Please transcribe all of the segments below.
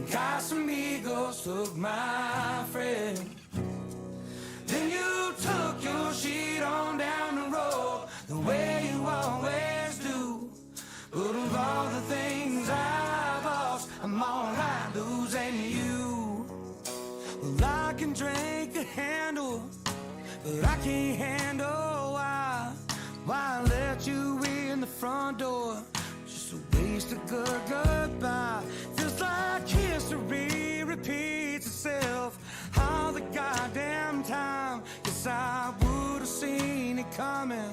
Casamigos took my friend. Then you took your sheet on down the road, the way you always do. But of all the things I've lost, I'm alright losing you. Well, I can drink a handle, but I can't handle why I let you in the front door. Just a waste of good goodbye. Feels like history repeats itself all the goddamn time. Guess I would have seen it coming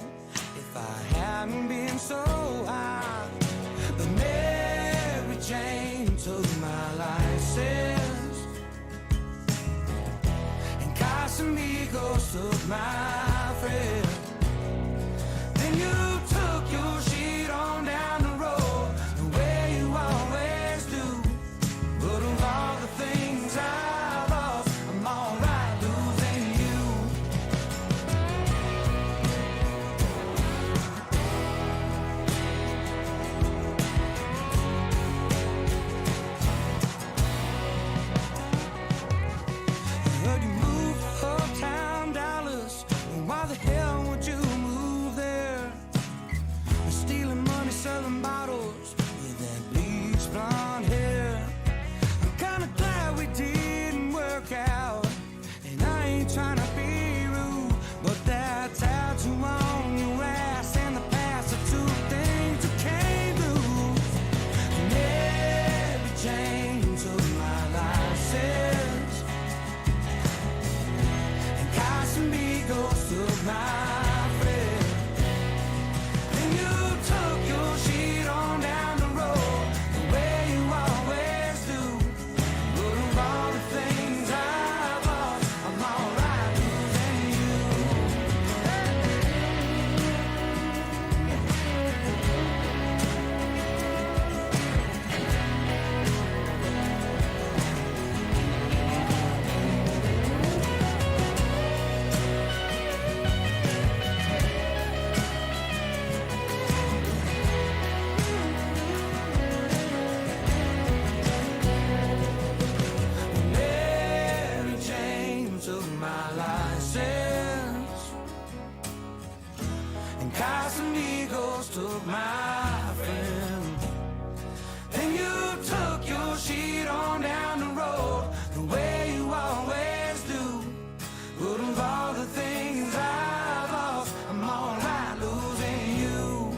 if I hadn't been so high. But Mary Jane took my license, and Casamigos took my friend. Then you took your sheet on down the road, the way you always do. But of all the things I've lost, I'm alright losing you. I heard you moved uptown Dallas, and why the hell would you move there? You're stealing money, selling bottles with that bleach blonde hair. I'm kinda glad we didn't work out, and I ain't trying to be rude, but that tattoo on your ass and the past are two things you can't lose. Mary Jane took my license, and Casamigos took my friend. Then you took your sheet on down the road, the way you always do. But of all the things I've lost, I'm alright losing you. Mary Jane took my license, and Casamigos took my friend. Then you took your sheet on down the road, the way you always do. But of all the things I've lost, I'm alright losing you.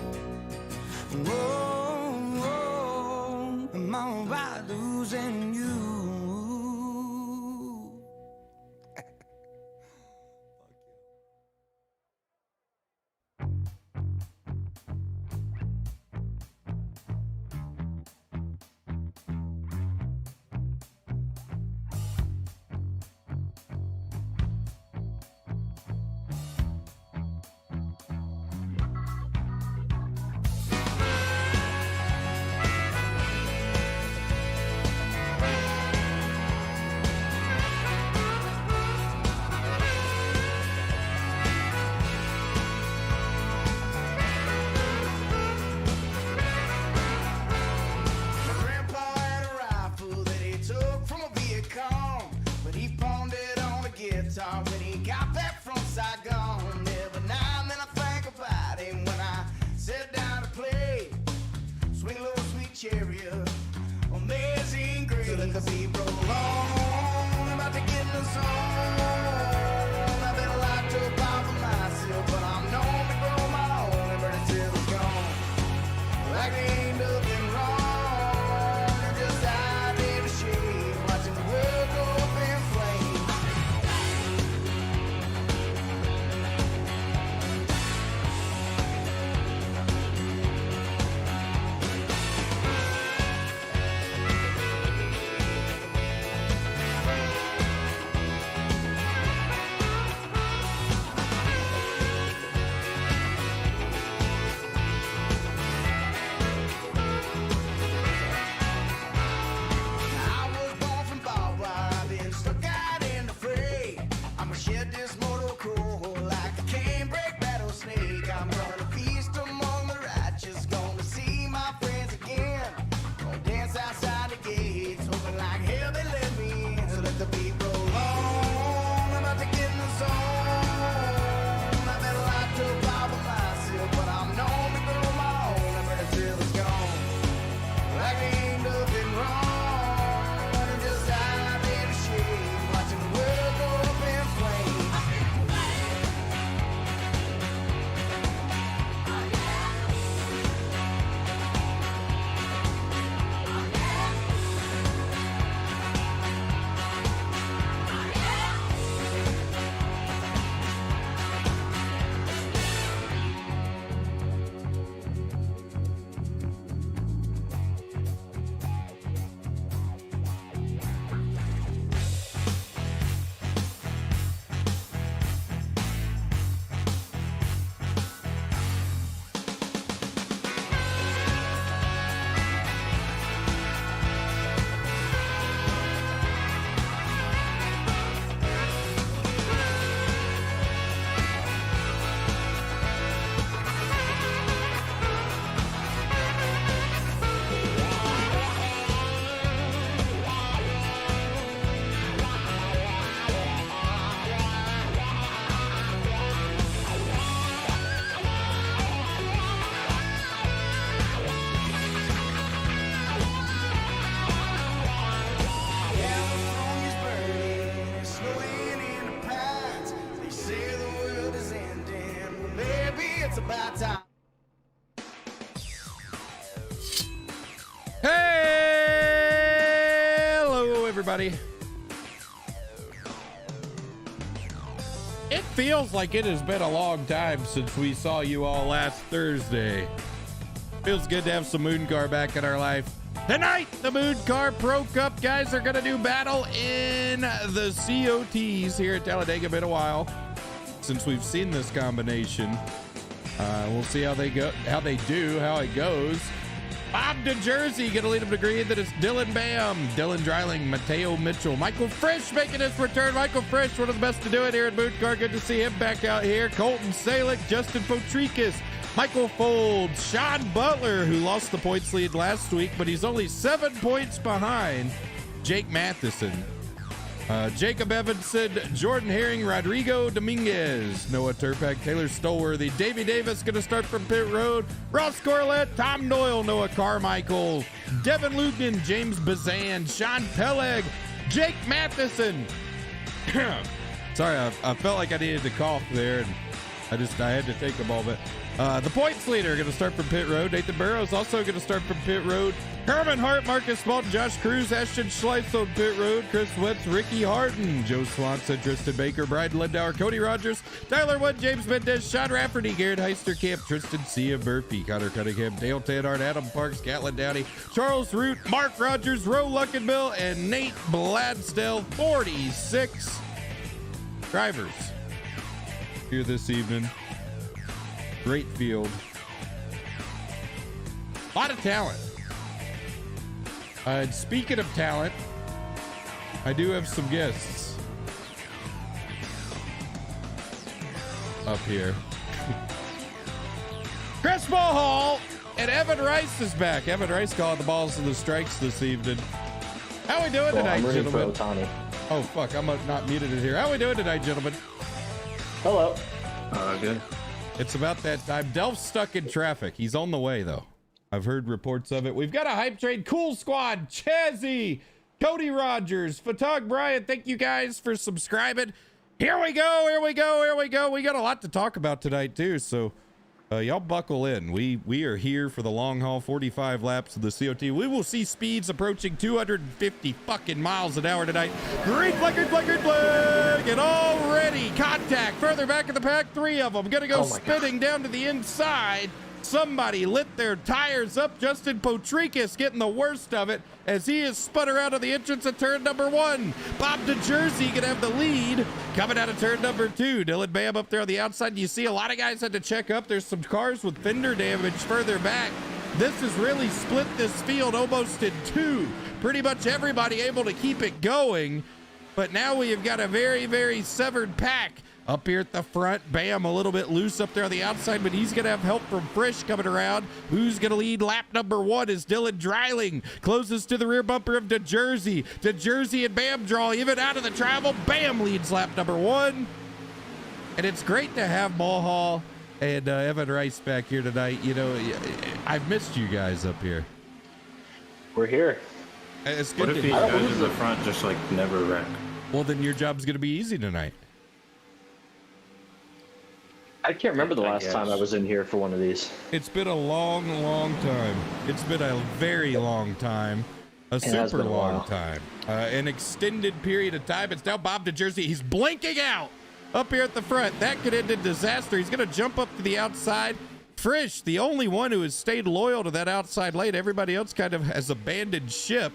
Whoa, whoa, I'm alright losing you. My grandpa had a rifle that he took from a Viet Cong, but he pawned it on a guitar when he got back from Saigon. Every now and then I think about him when I sit down to play. Swing a little sweet chariot, amazing grace. So let the beat roll on, about to get in the zone. I've been locked up all for myself, but I'm known to grow my own and burn it till it's gone. Like there ain't nothing wrong, I'm just out in the shade, watching the world go up in flames. everybody. It feels like it has been a long time since we saw you all last Thursday. Feels good to have some Mooncar back in our life. Tonight, the Mooncar Pro Cup guys are going to do battle in the COTs here at Talladega. Been a while since we've seen this combination. We'll see how they go, how it goes. Bob DeJersey gonna lead him to green. Then it's Dylan Bam, Dylan Dreiling, Mateo Mitchell, Michael Frisch making his return. Michael Frisch, one of the best to do it here at Mooncar. Good to see him back out here. Colton Salick, Justin Potrikis, Michael Folds, Sean Butler, who lost the points lead last week, but he's only 7 points behind Jake Matheson. Jacob Evanson, Jordan Herring, Rodrigo Dominguez, Noah Turpak, Taylor Stolworthy, Davey Davis going to start from pit road, Ross Corlett, Tom Doyle, Noah Carmichael, Devin Lugan, James Bazan, Sean Peleg, Jake Matheson. Sorry, I felt like I needed to cough there, and I had to take a moment. The points leader going to start from pit road. Nathan Burrows also going to start from pit road. Herman Hart, Marcus Walton, Josh Cruz, Ashton Schleitz on pit road. Chris Wentz, Ricky Harden, Joe Swanson, Tristan Baker, Brian Lindauer, Cody Rogers, Tyler Wood, James Mendez, Sean Rafferty, Garrett Heisterkamp, Tristan Sia Murphy, Connor Cunningham, Dale Tanhart, Adam Parks, Gatlin Downey, Charles Root, Mark Rogers, Roe Luckenbill, and Nate Bladsdell. 46 drivers here this evening. Great field. A lot of talent. And speaking of talent, I do have some guests up here. Chris Mulhall and Evan Rice is back. Evan Rice calling the balls and the strikes this evening. How we doing tonight, gentlemen? Oh, fuck. I'm not muted in here. How we doing tonight, gentlemen? Hello. Good. It's about that time. Delph's stuck in traffic. He's on the way, though. I've heard reports of it. We've got a hype train. Cool Squad, Chazzy, Cody Rogers, Fatog Brian. Thank you guys for subscribing. Here we go. Here we go. Here we go. We got a lot to talk about tonight, too. So y'all buckle in. We are here for the long haul, 45 laps of the COT. We will see speeds approaching 250 fucking miles an hour tonight. Green flag, and already contact further back in the pack. 3 of them gonna go spinning down to the inside. Somebody lit their tires up. Justin Potrikis getting the worst of it as he is spun around to the entrance of turn number 1. Bob DeJersey gonna have the lead coming out of turn number 2. Dylan Bam up there on the outside. You see a lot of guys had to check up. There's some cars with fender damage further back. This has really split this field almost in 2. Pretty much everybody able to keep it going. But now we have got a very, very severed pack. Up here at the front, Bam a little bit loose up there on the outside, but he's going to have help from Frisch coming around. Who's going to lead lap number 1 is Dylan Dreiling. Closes to the rear bumper of DeJersey. DeJersey and Bam draw even out of the travel. Bam leads lap number 1. And it's great to have Mulhall and Evan Rice back here tonight. You know, I've missed you guys up here. We're here. It's good What if to these guys in the front just like never wreck? Well, then your job's going to be easy tonight. I can't remember the last time I was in here for one of these. It's been a long, long time. It's been a very long time. A super long time. An extended period of time. It's now Bob DeJersey. He's blinking out up here at the front. That could end in disaster. He's going to jump up to the outside. Frisch, the only one who has stayed loyal to that outside lane. Everybody else kind of has abandoned ship.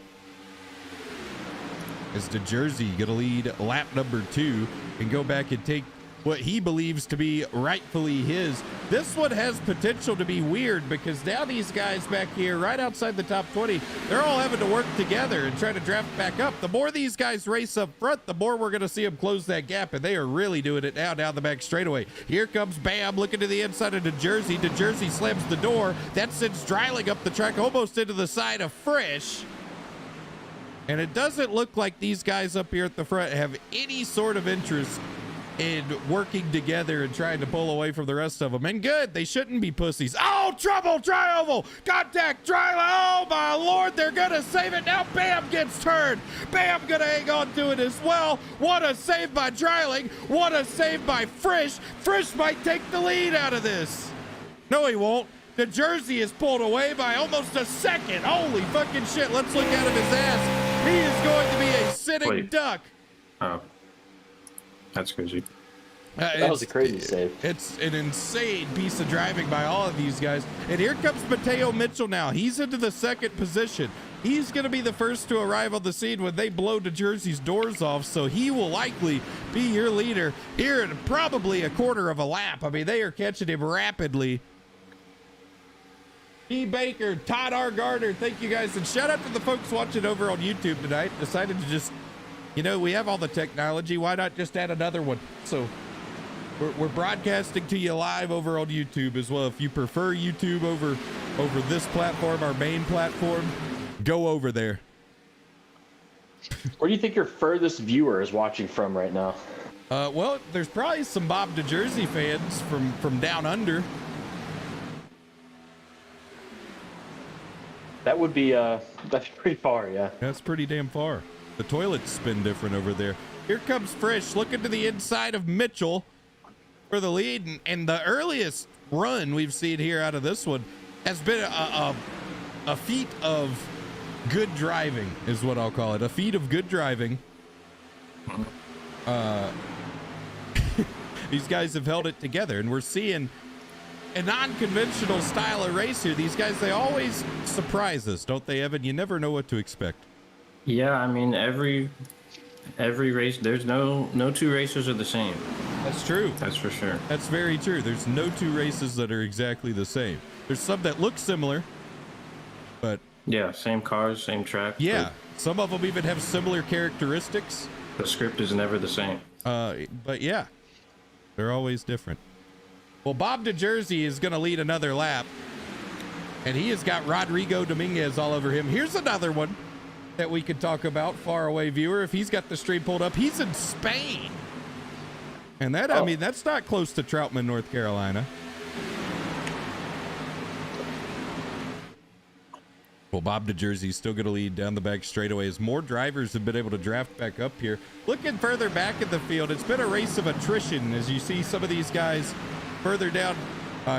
As DeJersey going to lead lap number 2 and go back and take what he believes to be rightfully his. This one has potential to be weird because now these guys back here right outside the top 20, they're all having to work together and try to draft back up. The more these guys race up front, the more we're going to see them close that gap, and they are really doing it now down the back straightaway. Here comes Bam looking to the inside of DeJersey. DeJersey slams the door. That sends Dreiling up the track almost into the side of Frisch. And it doesn't look like these guys up here at the front have any sort of interest in working together and trying to pull away from the rest of them. And good, they shouldn't be pussies. Oh, trouble, tri-oval, contact, oh my Lord, they're gonna save it. Now Bam gets turned. Bam gonna hang on to it as well. What a save by Dreiling. What a save by Frisch. Frisch might take the lead out of this. No, he won't. The Jersey is pulled away by almost a second. Holy fucking shit. Let's look out of his ass. He is going to be a sitting duck. Oh. That's crazy. That was a crazy save. It's an insane piece of driving by all of these guys. And here comes Mateo Mitchell now. He's into the second position. He's going to be the first to arrive on the scene when they blow the Jersey's doors off. So he will likely be your leader here in probably a quarter of a lap. I mean, they are catching him rapidly. E. Baker, Todd R. Gardner, thank you guys. And shout out to the folks watching over on YouTube tonight. Decided to just, you know, we have all the technology. Why not just add another one? So we're broadcasting to you live over on YouTube as well. If you prefer YouTube over this platform, our main platform, go over there. Where do you think your furthest viewer is watching from right now? Well, there's probably some Bob to Jersey fans from down under. That would be that's pretty far, yeah. That's pretty damn far. The toilets spin different over there. Here comes Frisch looking to the inside of Mitchell for the lead, and the earliest run we've seen here out of this one has been a feat of good driving, is what I'll call it. A feat of good driving. These guys have held it together, and we're seeing a non-conventional style of race here. These guys, they always surprise us, don't they, Evan? You never know what to expect. Yeah, I mean, every race, there's no two races are the same. That's true. That's for sure. That's very true. There's no two races that are exactly the same. There's some that look similar, but Yeah, same cars, same track. yeah, some of them even have similar characteristics. The script is never the same. But yeah, they're always different. Well, Bob to Jersey is going to lead another lap, and he has got Rodrigo Dominguez all over him. Here's another one that we could talk about, faraway viewer. If he's got the stream pulled up, he's in Spain. And that, I mean, that's not close to Troutman, North Carolina. Well, Bob to Jersey's still going to lead down the back straightaway as more drivers have been able to draft back up here. Looking further back in the field, it's been a race of attrition as you see some of these guys further down.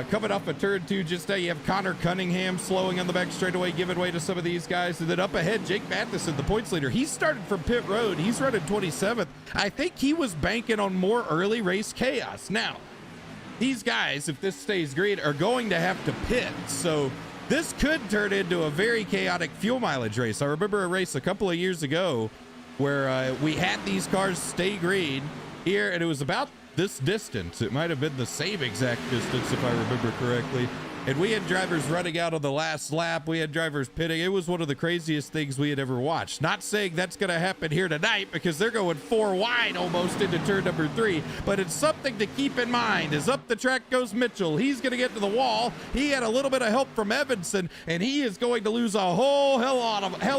Coming off of turn 2 just now, you have Connor Cunningham slowing on the back straightaway, giving way to some of these guys. And then up ahead, Jake Matheson, the points leader. He started from pit road. He's running 27th. I think he was banking on more early race chaos. Now, these guys, if this stays green, are going to have to pit. So this could turn into a very chaotic fuel mileage race. I remember a race a couple of years ago where we had these cars stay green here, and it was about this distance. It might have been the same exact distance if I remember correctly. And we had drivers running out on the last lap. We had drivers pitting. It was one of the craziest things we had ever watched. Not saying that's going to happen here tonight because they're going 4 wide almost into turn number 3. But it's something to keep in mind. As up the track goes Mitchell. He's going to get to the wall. He had a little bit of help from Evanson, and he is going to lose a whole hell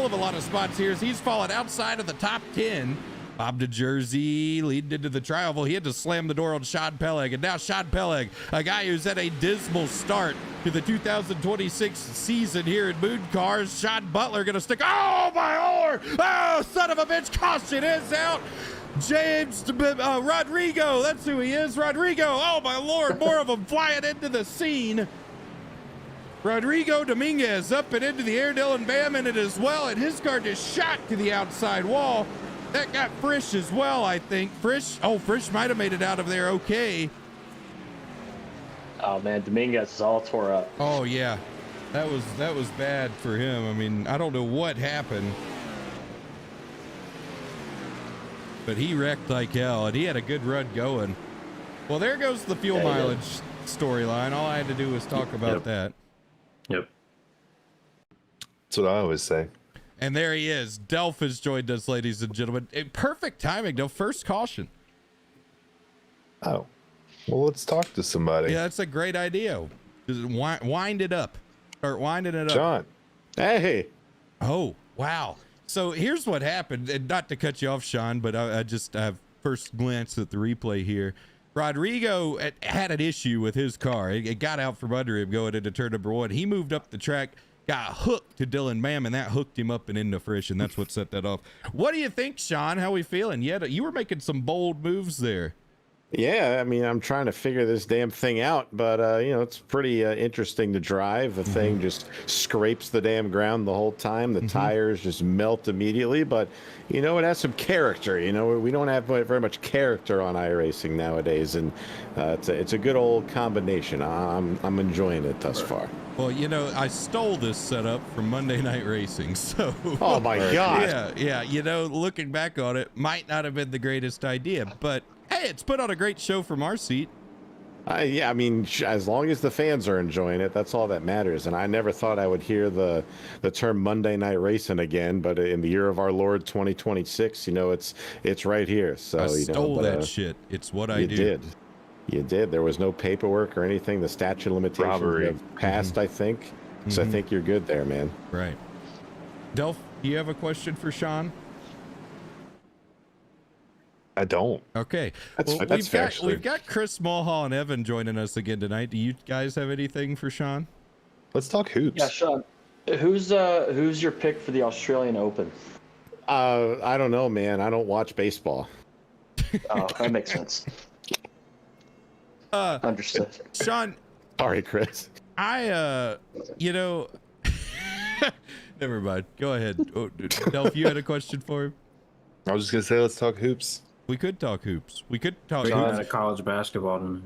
of a lot of spots here as he's fallen outside of the top 10. Bob to Jersey leading into the trial. He had to slam the door on Sean Peleg. And now Sean Peleg, a guy who's had a dismal start to the 2026 season here in Mooncar. Sean Butler going to stick. Oh, my Lord. Oh, son of a bitch. Caution is out. James Rodrigo. That's who he is. Rodrigo. Oh, my Lord. More of them flying into the scene. Rodrigo Dominguez up and into the air. Dylan Bam in it as well. And his car just shot to the outside wall. That got Frisch as well, I think. Frisch might have made it out of there okay. Oh man, Dominguez is all tore up. Oh yeah, that was bad for him. I mean, I don't know what happened, but he wrecked like hell, and he had a good run going. Well, there goes the fuel mileage storyline. All I had to do was talk about that. Yep. That's what I always say. And there he is. Delph has joined us, ladies and gentlemen. Perfect timing, though. First caution. Oh, well, let's talk to somebody. Yeah, that's a great idea. Just wind it up. Start winding it up. John. Hey. Oh, wow. So here's what happened. And not to cut you off, Sean, but I have first glanced at the replay here. Rodrigo had an issue with his car. It got out from under him going into turn number 1. He moved up the track, got hooked to Dylan Bam, and that hooked him up and into Frisch, and that's what set that off. What do you think, Sean? How we feeling? You were making some bold moves there. Yeah, I mean, I'm trying to figure this damn thing out, but it's pretty interesting to drive. The thing just scrapes the damn ground the whole time. The tires just melt immediately, but it has some character. We don't have very much character on iRacing nowadays, and it's a good old combination. I'm enjoying it thus far. Well, I stole this setup from Monday Night Racing, so. Oh my God! Yeah. Looking back on it, might not have been the greatest idea, but. Hey, it's put on a great show from our seat. Yeah, I mean, as long as the fans are enjoying it, that's all that matters. And I never thought I would hear the term Monday Night Racing again, but in the year of our Lord 2026, it's right here. So I stole that shit. It's what I do. You did. There was no paperwork or anything. The statute of limitations have passed, I think. So I think you're good there, man. Right. Delph, do you have a question for Sean? I don't. Okay. We've got Chris Mulhall and Evan joining us again tonight. Do you guys have anything for Sean? Let's talk hoops. Yeah, Sean. Who's your pick for the Australian Open? I don't know, man. I don't watch baseball. Oh, that makes sense. Understood. Sean. Sorry, Chris. Never mind. Go ahead. Delph, you had a question for him? I was just going to say, let's talk hoops. We could talk hoops. We could talk hoops. College basketball.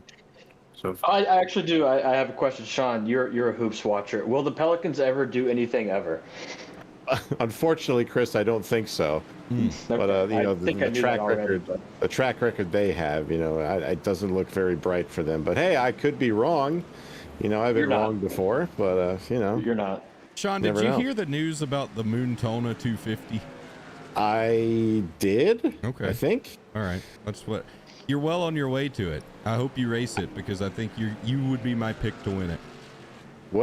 So I actually do. I have a question, Sean. You're a hoops watcher. Will the Pelicans ever do anything ever? Unfortunately, Chris, I don't think so. But the track record they have, it doesn't look very bright for them. But hey, I could be wrong. I've been wrong before, but you're not. Sean, did you hear the news about the Mooncar 250? I did. Okay. I think. All right. That's what. You're well on your way to it. I hope you race it because I think you would be my pick to win it.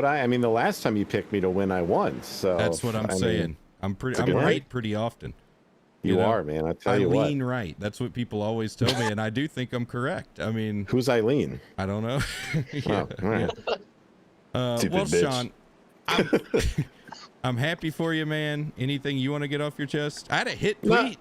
I mean, the last time you picked me to win, I won. So that's what I'm saying. I'm right pretty often. You are, man. I tell you what. I lean right. That's what people always tell me, and I do think I'm correct. I mean, who's Eileen? I don't know. Yeah. Oh, all right. Well, Sean, I'm happy for you, man. Anything you want to get off your chest? I had a hit tweet.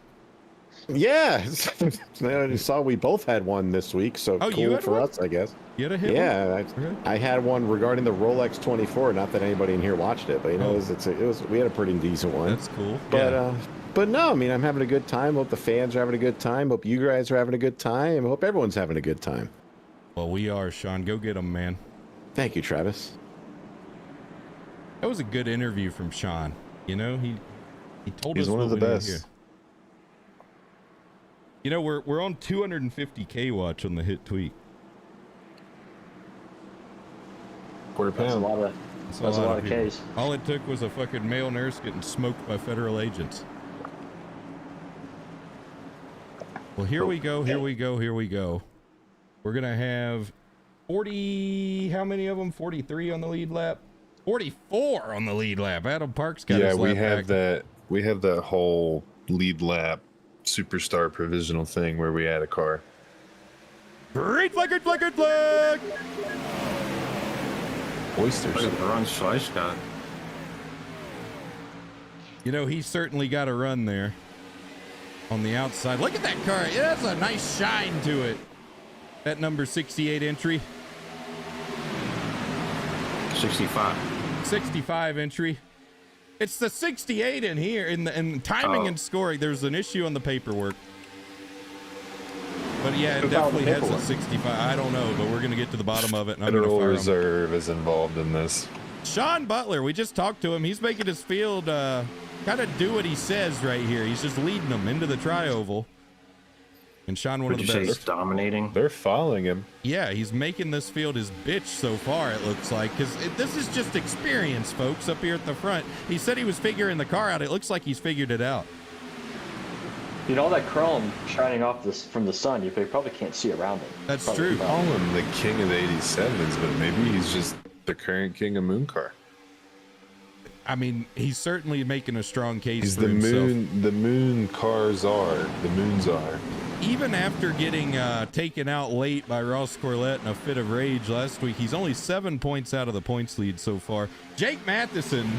Yeah. I saw we both had one this week, so cool for us, I guess. You had a hit? Yeah, I had one regarding the Rolex 24. Not that anybody in here watched it, but it was we had a pretty decent one. That's cool. But no, I mean, I'm having a good time. Hope the fans are having a good time. Hope you guys are having a good time. Hope everyone's having a good time. Well, we are, Sean. Go get them, man. Thank you, Travis. That was a good interview from Sean. He told us he's one of the best. We're on 250K watch on the hit tweet. Quarter pound. That's a lot of Ks. All it took was a fucking male nurse getting smoked by federal agents. Well, here we go. We're gonna have 40. How many of them? 43 on the lead lap. 44 on the lead lap. Adam Parks got his lap back. We have that whole lead lap superstar provisional thing where we add a car. Green flag, good flag, good flag. Oysters. Look at the run Slice got. He certainly got a run there on the outside. Look at that car. It has a nice shine to it. That number 68 entry. 65 entry. It's the 68 in here in timing and scoring. There's an issue on the paperwork. But yeah, it definitely has a 65. I don't know, but we're going to get to the bottom of it. And Federal Reserve is involved in this. Sean Butler, we just talked to him. He's making his field kind of do what he says right here. He's just leading them into the tri-oval. And Sean, one of the best. He's dominating. They're following him. Yeah, he's making this field his bitch so far, it looks like. Because this is just experience, folks, up here at the front. He said he was figuring the car out. It looks like he's figured it out. All that chrome shining off from the sun, you probably can't see around it. That's true. Call him the king of the 87s, but maybe he's just the current king of Mooncar. I mean, he's certainly making a strong case he's for the himself. The moon cars are. The moons are. Even after getting taken out late by Ross Corlett in a fit of rage last week, he's only 7 points out of the points lead so far. Jake Matheson,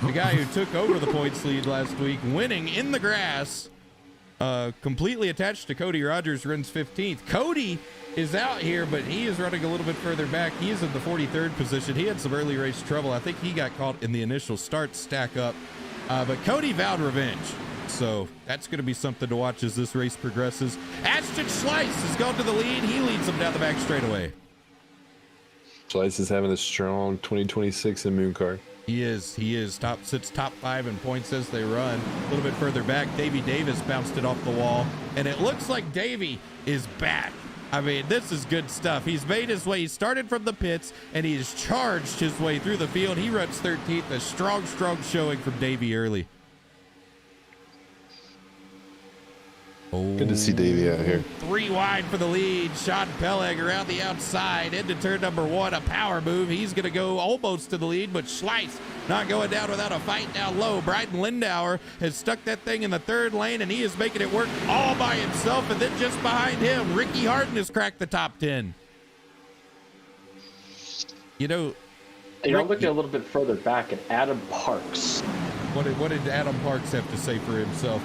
the guy who took over the points lead last week, winning in the grass, completely attached to Cody Rogers, runs 15th. Cody is out here, but he is running a little bit further back. He is in the 43rd position. He had some early race trouble. I think he got caught in the initial start stack up. But Cody vowed revenge. So that's going to be something to watch as this race progresses. Ashton Schleiss has gone to the lead. He leads them down the back straightaway. Schleiss is having a strong 2026 in Mooncar. He is sits top 5 in points as they run. A little bit further back, Davey Davis bounced it off the wall, and it looks like Davey is back. I mean, this is good stuff. He's made his way. He started from the pits, and he's charged his way through the field. He runs 13th. A strong showing from Davey early. Oh, Good to see Davey out here. 3 wide for the lead. Sean Peleg around the outside into turn number 1. A power move. He's going to go almost to the lead, but Schleiss not going down without a fight down low. Bryden Lindauer has stuck that thing in the 3rd lane, and he is making it work all by himself. And then just behind him, Ricky Harden has cracked the top 10. You know, looking a little bit further back at Adam Parks. What did Adam Parks have to say for himself?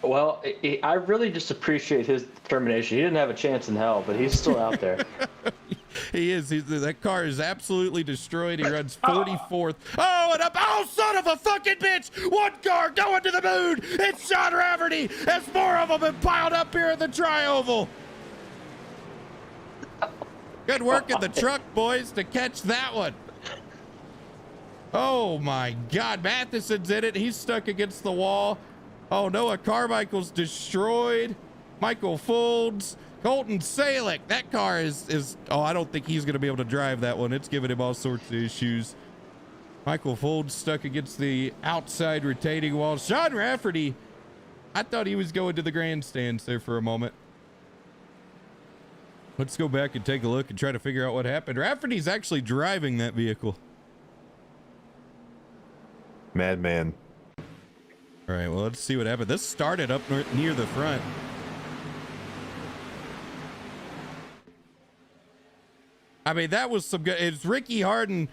Well, I really just appreciate his determination. He didn't have a chance in hell, but he's still out there. He is. That car is absolutely destroyed. He runs 44th. Oh, and up. Oh, son of a fucking bitch. 1 car going to the moon. It's Sean Rafferty as more of them have piled up here in the tri-oval. Good work in the truck, boys, to catch that one. Oh, my God. Matheson's in it. He's stuck against the wall. Oh, Noah Carmichael's destroyed. Michael Folds. Colton Salick. That car is oh, I don't think he's going to be able to drive that one. It's giving him all sorts of issues. Michael Folds stuck against the outside retaining wall. Sean Rafferty, I thought he was going to the grandstands there for a moment. Let's go back and take a look and try to figure out what happened. Rafferty's actually driving that vehicle. Madman. All right, well, let's see what happened. This started up near the front. I mean, that was some good. It's Ricky Harden.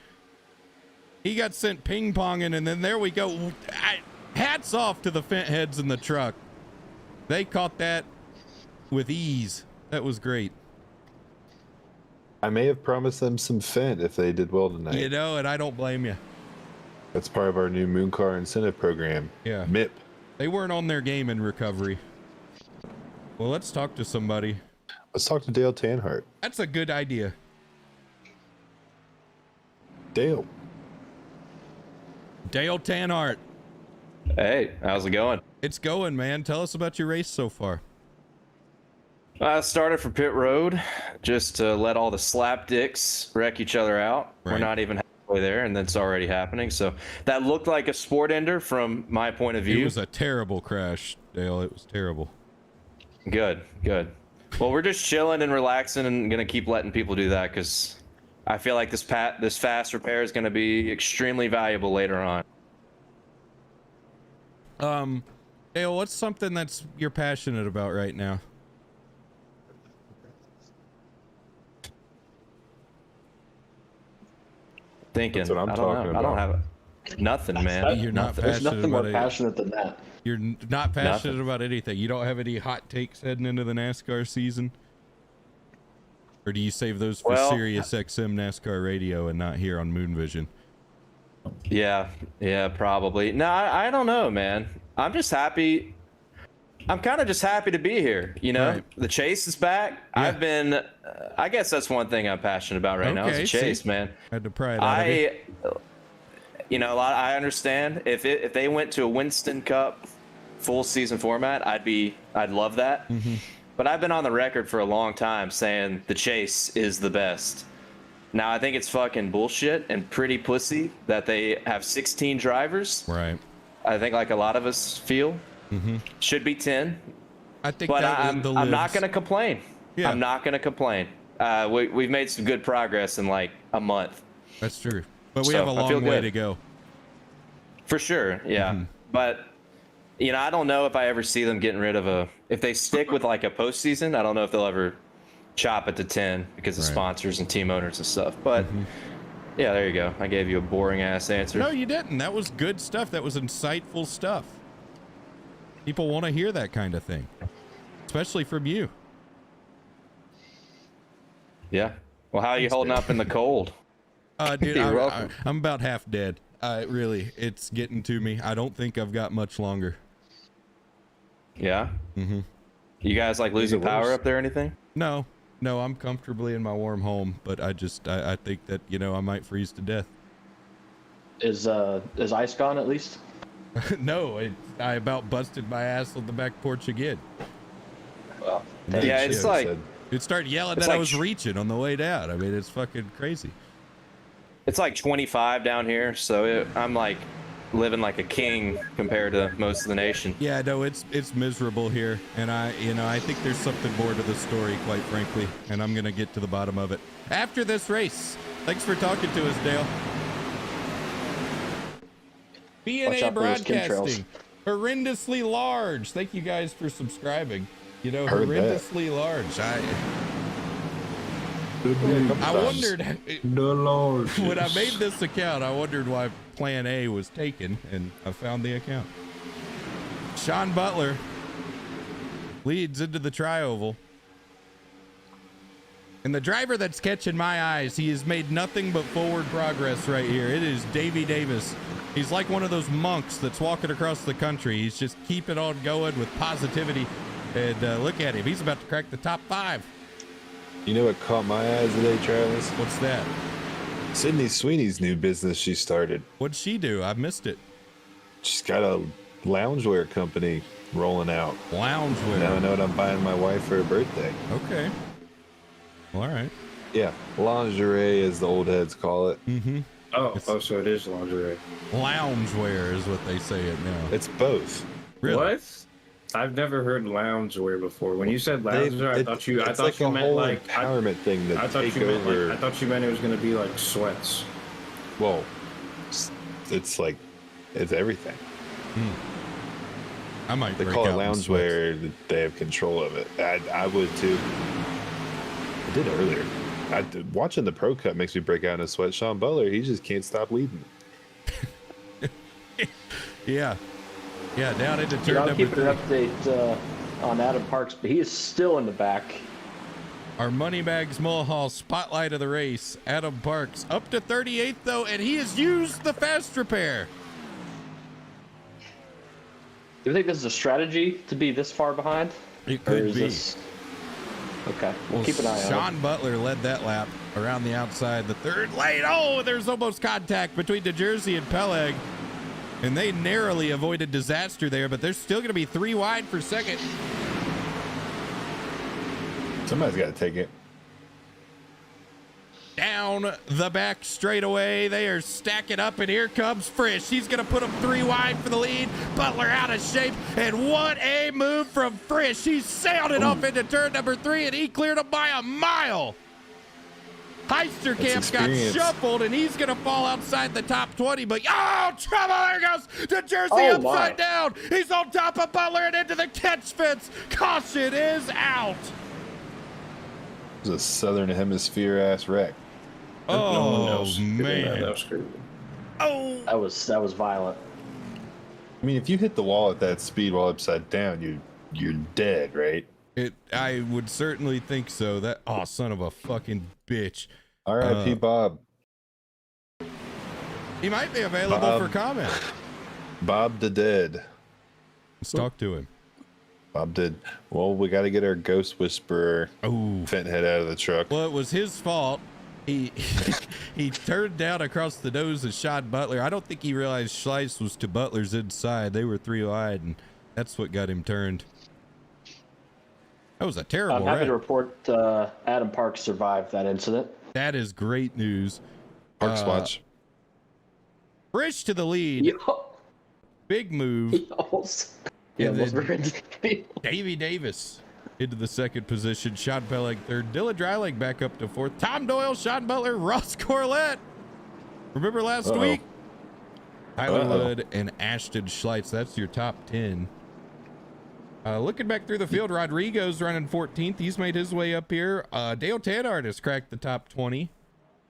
He got sent ping-ponging, and then there we go. Hats off to the fent heads in the truck. They caught that with ease. That was great. I may have promised them some fent if they did well tonight. You know, and I don't blame you. That's part of our new Mooncar incentive program. Yeah. MIP. They weren't on their game in recovery. Well, let's talk to somebody. Let's talk to Dale Tanhart. That's a good idea. Dale. Dale Tanhart. Hey, how's it going? It's going, man. Tell us about your race so far. I started from pit road just to let all the slapdicks wreck each other out. Right. We're not even halfway there, and that's already happening. So that looked like a sport ender from my point of view. It was a terrible crash, Dale. It was terrible. Good. Well, we're just chilling and relaxing and going to keep letting people do that because I feel like this fast repair is going to be extremely valuable later on. Dale, what's something that's you're passionate about right now? Thinking. That's what I'm I don't talking know. about. I don't have nothing, man. You're not There's passionate nothing more about it. passionate than that. You're not passionate Nothing. about anything. You don't have any hot takes heading into the NASCAR season? Or do you save those for Well, Sirius XM NASCAR radio and not here on Moon Vision? Yeah, probably. No, I don't know, man. I'm just happy. I'm kind of just happy to be here. You know, Right. the chase is back. Yeah. I've been, I guess that's one thing I'm passionate about right now is the chase, see? man. Had to pry it out of you. I understand if they went to a Winston Cup full season format, I'd love that. Mm-hmm. But I've been on the record for a long time saying the chase is the best. Now I think it's fucking bullshit and pretty pussy that they have 16 drivers. Right. I think like a lot of us feel. Mm-hmm. Should be 10. I think But that I'm not going to complain. Yeah. I'm not going to complain. We've made some good progress in like a month. That's true. But we So, have a I feel long way good. to go. For sure, yeah. Mhm. But, I don't know if I ever see them getting rid of if they stick with like a postseason, I don't know if they'll ever chop it to 10 because of Right. sponsors and team owners and stuff. But, yeah, there you go. I gave you a boring ass answer. No, you didn't. That was good stuff. That was insightful stuff. People want to hear that kind of thing, especially from you. Yeah. Well, how are you holding up in the cold? Dude, You're welcome. I'm about half dead. Really, it's getting to me. I don't think I've got much longer. Yeah. Mm-hmm. You guys like losing power up there or anything? No, I'm comfortably in my warm home, but I think that, you know, I might freeze to death. Is ice gone at least? No, I about busted my ass on the back porch again. Well, Yeah, it's like It started yelling It's that I like was reaching on the way down. I mean, it's fucking crazy. it's like 25 down here, so I'm like living like a king compared to most of the nation. Yeah, no, it's miserable here, and I think there's something more to the story, quite frankly, and I'm gonna get to the bottom of it after this race. Thanks for talking to us, Dale. Watch BNA out for those chemtrails. Broadcasting, horrendously large. Thank you guys for subscribing. You know, Heard that. horrendously large. I wondered when I made this account. I wondered why Plan A was taken, and I found the account. Sean Butler leads into the tri-oval. And the driver that's catching my eyes, he has made nothing but forward progress right here. It is Davey Davis. He's like one of those monks that's walking across the country. He's just keeping on going with positivity. And look at him. He's about to crack the top 5. You know what caught my eyes today, Travis? What's that? Sydney Sweeney's new business she started. What'd she do? I missed it. She's got a loungewear company rolling out. Loungewear. Now I know what I'm buying my wife for her birthday. Okay. All right. Yeah, lingerie, as the old heads call it. Mm-hmm. Oh, so it is lingerie. Loungewear is what they say it now. It's both. Really? What? I've never heard loungewear before. When you said loungewear, I thought you it's meant a whole like empowerment thing that I thought take you meant over. I thought you meant it was going to be like sweats. Well, it's like it's everything. I might. They break call it out in sweats. loungewear. They have control of it. I would too. I did earlier. Watching the Pro Cup makes me break out in a sweat. Sean Butler, he just can't stop leading. Yeah. Yeah, down into turn Yeah, I'll number keep 3. an update on Adam Parks, but he is still in the back. Our Moneybags Mulhall spotlight of the race, Adam Parks, up to 38th though, and he has used the fast repair. Do you think this is a strategy to be this far behind? It Or could is be. this... Okay, we'll Well, keep an eye on it. Sean Butler led that lap around the outside, the third lane. Oh, there's almost contact between the Jersey and Peleg. And they narrowly avoided disaster there, but they're still going to be 3 wide for second. Somebody's got to take it. Down the back straightaway. They are stacking up, and here comes Frisch. He's going to put them 3 wide for the lead. Butler out of shape, and what a move from Frisch. He sailed it off into turn number 3, and he cleared him by a mile. Heisterkamp got experience. shuffled, and he's going to fall outside the top 20, but oh, trouble. There goes the Jersey Oh, upside my. down. He's on top of Butler and into the catch fence. Caution is out. It was a Southern Hemisphere ass wreck. Oh, That man. was crazy. Oh, That was violent. I mean, if you hit the wall at that speed while upside down, you're dead, right? I would certainly think so. That, oh, son of a fucking bitch. R.I.P. Bob. He might be available Bob. for comment. Bob the dead. Let's talk to him. Bob did. Well, we got to get our Ghost Whisperer Oh, vent head out of the truck. well, it was his fault. He he turned down across the nose of Sean Butler. I don't think he realized Schleiss was to Butler's inside. They were 3 wide, and that's what got him turned. That was a terrible I'm happy wreck. to report Adam Parks survived that incident. That is great news. Parks watch. Frisch to the lead. Yo, Big move. he almost, he And almost then- ran into the field. Davey Davis into the second position. Sean Peleg third. Dylan Dreiling back up to 4th. Tom Doyle, Sean Butler, Ross Corlett. Remember last Uh-oh. week? Tyler Uh-oh. Wood and Ashton Schleitz. That's your top 10. Looking back through the field, Rodrigo's running 14th. He's made his way up here. Dale Tannard has cracked the top 20.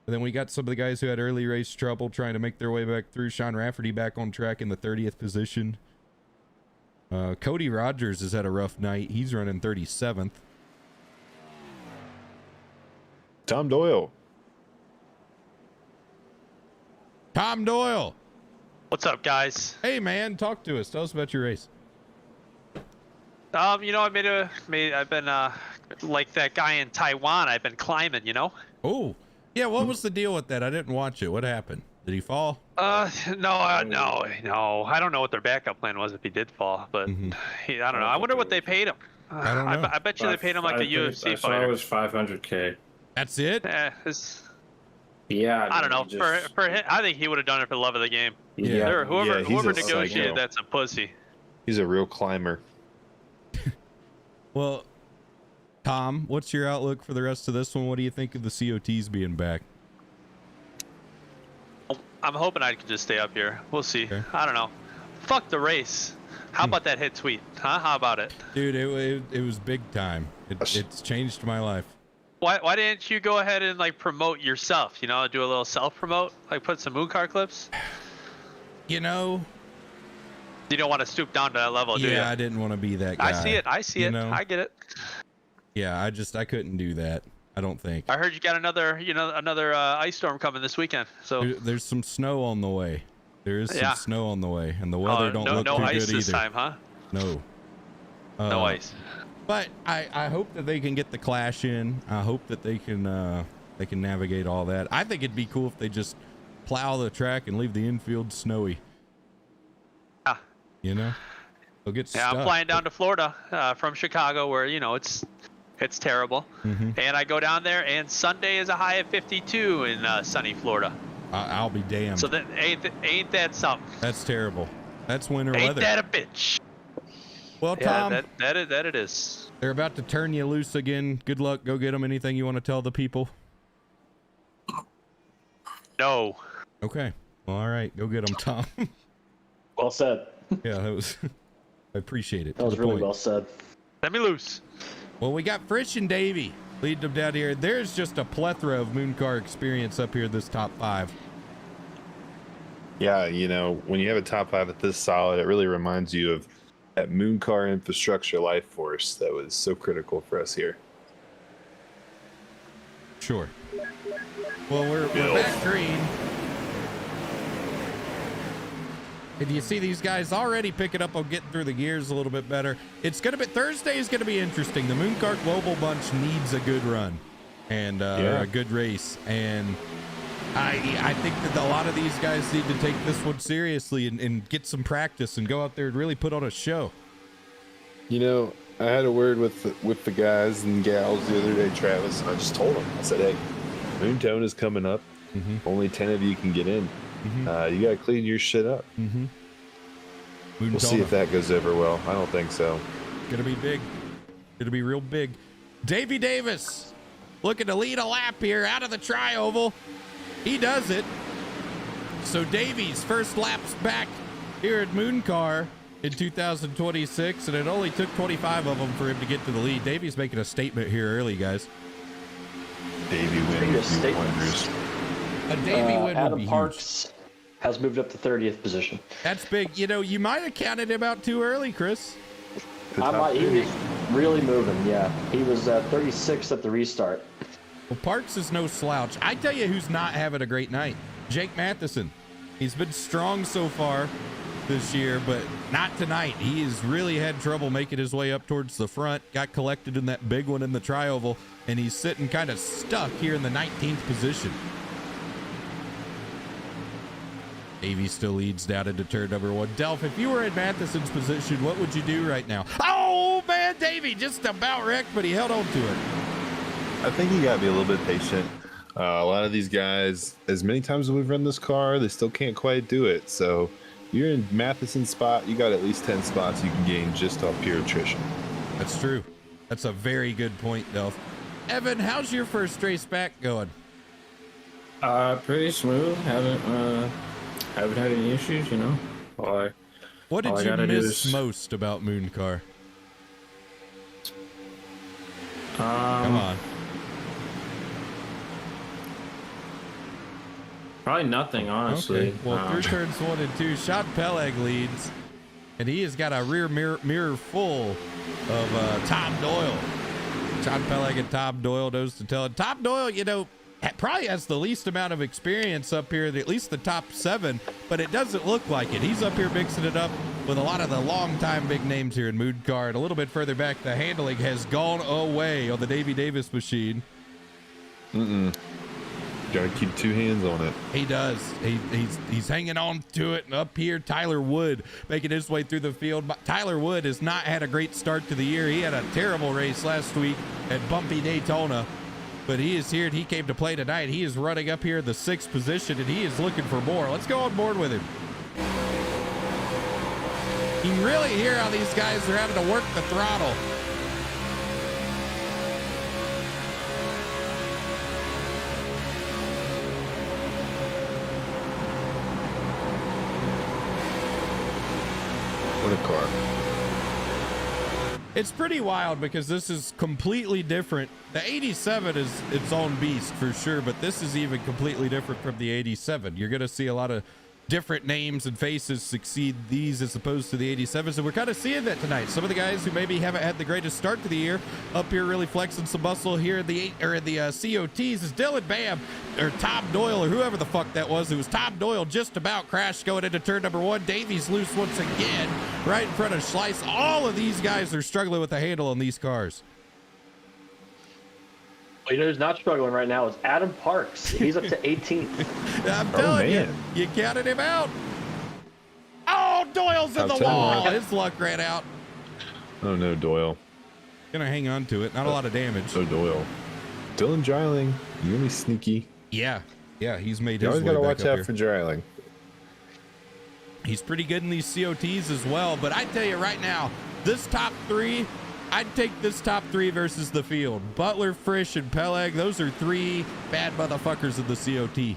And then we got some of the guys who had early race trouble trying to make their way back through. Sean Rafferty back on track in the 30th position. Cody Rogers has had a rough night. He's running 37th. Tom Doyle. Tom Doyle. What's up, guys? Hey, man, talk to us. Tell us about your race. I've been like that guy in Taiwan. I've been climbing, Oh, yeah. What was the deal with that? I didn't watch it. What happened? Did he fall? No. I don't know what their backup plan was if he did fall, but I don't know. I wonder what they paid him. I don't know. I bet you they paid him like a UFC I saw it fighter. was $500K. That's it? Yeah. I don't know. For him, I think he would have done it for the love of the game. Yeah. Whoever he's a negotiated, psycho. that's a pussy. He's a real climber. Well, Tom, what's your outlook for the rest of this one? What do you think of the COTs being back? I'm hoping I can just stay up here. We'll see. Okay. I don't know. Fuck the race. How about that hit tweet? Huh? How about it? Dude, it was big time. It's changed my life. Why didn't you go ahead and like promote yourself? Do a little self promote, like put some Mooncar clips. You know, You don't want to stoop down to that level, do you? yeah, I didn't want to be that guy. I see it. know? I get it. Yeah, I couldn't do that. I don't think. I heard you got another ice storm coming this weekend. So There's some snow on the way. There is some Yeah. snow on the way, and the weather don't no look too ice good this either. time, huh? No. No ice. But I hope that they can get the clash in. I hope that they can navigate all that. I think it'd be cool if they just plow the track and leave the infield snowy. Yeah. They'll get Yeah, stuck. I'm flying down to Florida from Chicago, where it's terrible. And I go down there, and Sunday is a high of 52 in sunny Florida. I'll be damned. So that ain't that something? That's terrible. That's winter Ain't weather. that a bitch? Well, Yeah, Tom, that it is. they're about to turn you loose again. Good luck. Go get them. Anything you want to tell the people? No. Okay. Well, all right. Go get them, Tom. Well said. Yeah, that was. I appreciate it. That was really well said. Let me loose. Well, we got Frisch and Davey leading them down here. There's just a plethora of Mooncar experience up here. This top 5. Yeah, when you have a top 5 at this solid, it really reminds you of that Mooncar infrastructure life force that was so critical for us here. Sure. Well, we're back green. And you see these guys already picking up on getting through the gears a little bit better. Thursday is gonna be interesting. The Mooncar Global Bunch needs a good run and a good race. And I think that a lot of these guys need to take this one seriously and get some practice and go out there and really put on a show. I had a word with the guys and gals the other day, Travis, and I just told them. I said, hey, Moontone is coming up. Only 10 of you can get in. You got to clean your shit up. We'll see if that goes over well. I don't think so. Gonna be big. Gonna be real big. Davey Davis looking to lead a lap here out of the tri-oval. He does it. So Davey's first lap's back here at Mooncar in 2026, and it only took 25 of them for him to get to the lead. Davey's making a statement here early, guys. Davey wins. Wonders. A Davey win would Adam be Parks has moved up to 30th position. That's big. You might have counted him out too early, Chris. He was really moving, yeah. He was 36 at the restart. Well, Parks is no slouch. I tell you who's not having a great night. Jake Matheson. He's been strong so far this year, but not tonight. He has really had trouble making his way up towards the front. Got collected in that big one in the tri-oval, and he's sitting kind of stuck here in the 19th position. Davey still leads down into turn number 1. Delph, if you were in Matheson's position, what would you do right now? Oh, man, Davey just about wrecked, but he held on to it. I think you got to be a little bit patient. A lot of these guys, as many times as we've run this car, they still can't quite do it. So you're in Matheson's spot, you got at least 10 spots you can gain just off pure attrition. That's true. That's a very good point, Delph. Evan, how's your first race back going? Pretty smooth. Haven't had any issues, What did all I you gotta do miss is- most about Mooncar? Come Come on. Probably nothing, honestly. Okay. Well, through turns 1 and 2, Sean Peleg leads. and he has got a rear mirror full of Tom Doyle. John Peleg and Tom Doyle knows to tell it. Tom Doyle, you know, probably has the least amount of experience up here, at least the top 7, but it doesn't look like it. He's up here mixing it up with a lot of the long-time big names here in Mooncar. And a little bit further back, the handling has gone away on the Davey Davis machine. Gotta keep 2 hands on it. He does. He's hanging on to it. And up here, Tyler Wood making his way through the field. But Tyler Wood has not had a great start to the year. He had a terrible race last week at Bumpy Daytona. But he is here and he came to play tonight. He is running up here in the 6th position and he is looking for more. Let's go on board with him. You can really hear how these guys are having to work the throttle. What a car. It's pretty wild because this is completely different. The 87 is its own beast for sure, but this is even completely different from the 87. You're going to see a lot of different names and faces succeed these as opposed to the 87s, and we're kind of seeing that tonight. Some of the guys who maybe haven't had the greatest start to the year up here really flexing some muscle here in the COTs is Dylan Bam or Tom Doyle or whoever the fuck that was. It was Tom Doyle just about crashed going into turn number 1. Davies loose once again right in front of Schleiss. All of these guys are struggling with the handle on these cars. Well, you know who's not struggling right now is Adam Parks. He's up to 18th. I'm telling you, you counted him out. Oh, Doyle's in the wall. His luck ran out. Oh no, Doyle. Gonna hang on to it. Not a lot of damage. So Doyle. Dylan Dreiling, you gonna be sneaky. Yeah, he's made You his always way gotta back watch up out here. for Dreiling. He's pretty good in these COTs as well. But I tell you right now, this top 3, I'd take this top 3 versus the field. Butler, Frisch, and Peleg. Those are 3 bad motherfuckers in the COT.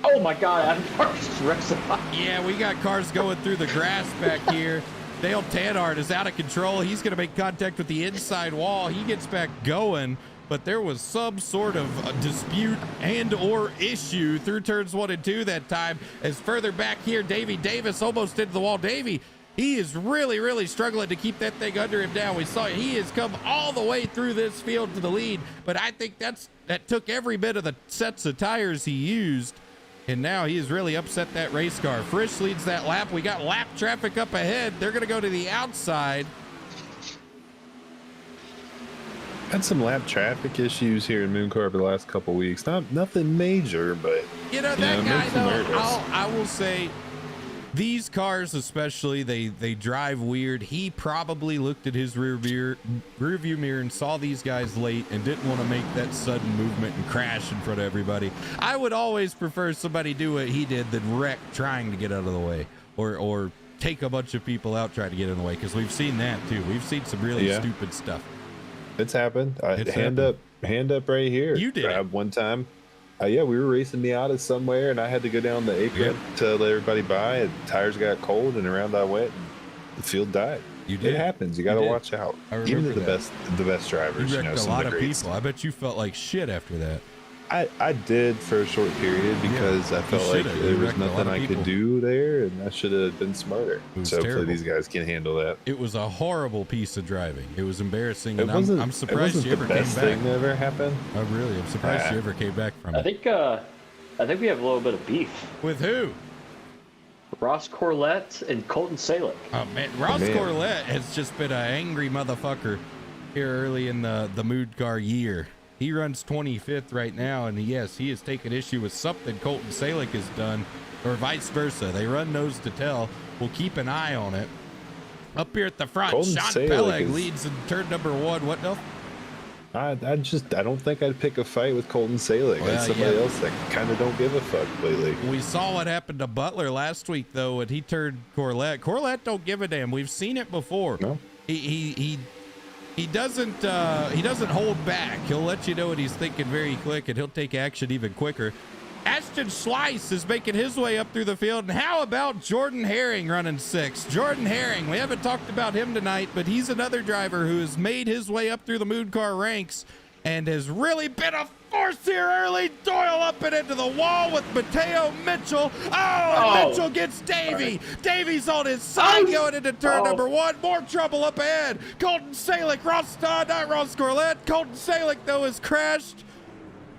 Oh my God, Adam Parks is wrecking. Yeah, we got cars going through the grass back here. Dale Tanhart is out of control. He's going to make contact with the inside wall. He gets back going, but there was some sort of a dispute and or issue through turns 1 and 2 that time. As further back here, Davey Davis almost into the wall. Davey, he is really, really struggling to keep that thing under him down. We saw he has come all the way through this field to the lead, but I think that took every bit of the sets of tires he used. And now he has really upset that race car. Frisch leads that lap. We got lap traffic up ahead. They're going to go to the outside. Had some lap traffic issues here in Mooncar for the last couple weeks. Nothing major, but You know, that guy, though, I will say, these cars especially, they drive weird. He probably looked at his rear view mirror and saw these guys late and didn't want to make that sudden movement and crash in front of everybody. I would always prefer somebody do what he did than wreck trying to get out of the way or take a bunch of people out trying to get in the way, because we've seen that too. We've seen some really stupid stuff. It's happened. Hand up right here. You did. One time. Yeah, we were racing Miata somewhere, and I had to go down the apron to let everybody by. And tires got cold, and around I went. And the field died. You did. It happens. You got to watch out. Even the best drivers. You wrecked a some lot of the of greats. people. I bet you felt like shit after that. I did for a short period because I felt like there was nothing I could do there, and I should have been smarter. So hopefully these guys can handle that. It was a horrible piece of driving. It was embarrassing, It and wasn't, I'm surprised you ever the came best back. thing that ever happened. I'm surprised you ever came back from it. I think we have a little bit of beef. With who? Ross Corlett and Colton Salick. Oh man, Ross Corlett has just been an angry motherfucker here early in the Mooncar year. He runs 25th right now, and yes, he has taken issue with something Colton Salick has done, or vice versa. They run nose to tail. We'll keep an eye on it. Up here at the front, Colton Sean Salick Peleg leads in turn number 1. What else? I don't think I'd pick a fight with Colton Salick. Well, That's somebody else that kind of don't give a fuck lately. We saw what happened to Butler last week, though, and he turned Corlett. Corlett don't give a damn. We've seen it before. No. He doesn't hold back. He'll let you know what he's thinking very quick, and he'll take action even quicker. Ashton Schleiss is making his way up through the field. And how about Jordan Herring running 6? Jordan Herring, we haven't talked about him tonight, but he's another driver who has made his way up through the Mooncar ranks. and has really been a force here early. Doyle up and into the wall with Mateo Mitchell. Oh, Mitchell gets Davey. Davey's on his side going into turn number 1. More trouble up ahead. Colton Salick, not Ross Corlett. Colton Salick, though, has crashed,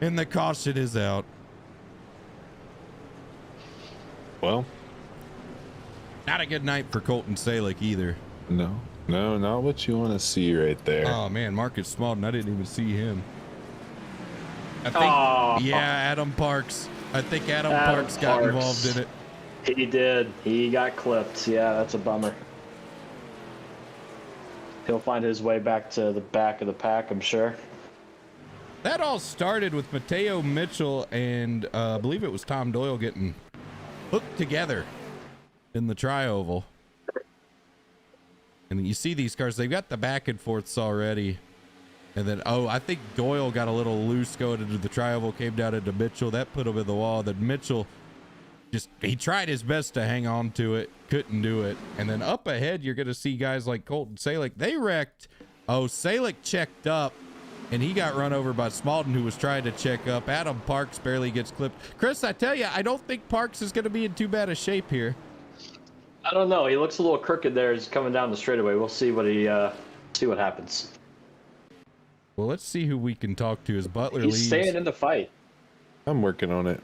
and the caution is out. Well, not a good night for Colton Salick either. No, not what you want to see right there. Oh, man, Marcus Smalden, I didn't even see him. I think, yeah, Adam Parks. I think Adam Parks got involved in it. He did. He got clipped. Yeah, that's a bummer. He'll find his way back to the back of the pack, I'm sure. That all started with Mateo Mitchell and I believe it was Tom Doyle getting hooked together in the tri-oval. And you see these cars, they've got the back and forths already. And then, I think Doyle got a little loose going into the tri-oval, came down into Mitchell. That put him in the wall. Then Mitchell he tried his best to hang on to it, couldn't do it. And then up ahead, you're going to see guys like Colton Salick. They wrecked. Salick checked up, and he got run over by Smalden, who was trying to check up. Adam Parks barely gets clipped. Chris, I tell you, I don't think Parks is going to be in too bad a shape here. I don't know. He looks a little crooked there. He's coming down the straightaway. We'll see what happens. Well, let's see who we can talk to as Butler He's leads. staying in the fight. I'm working on it.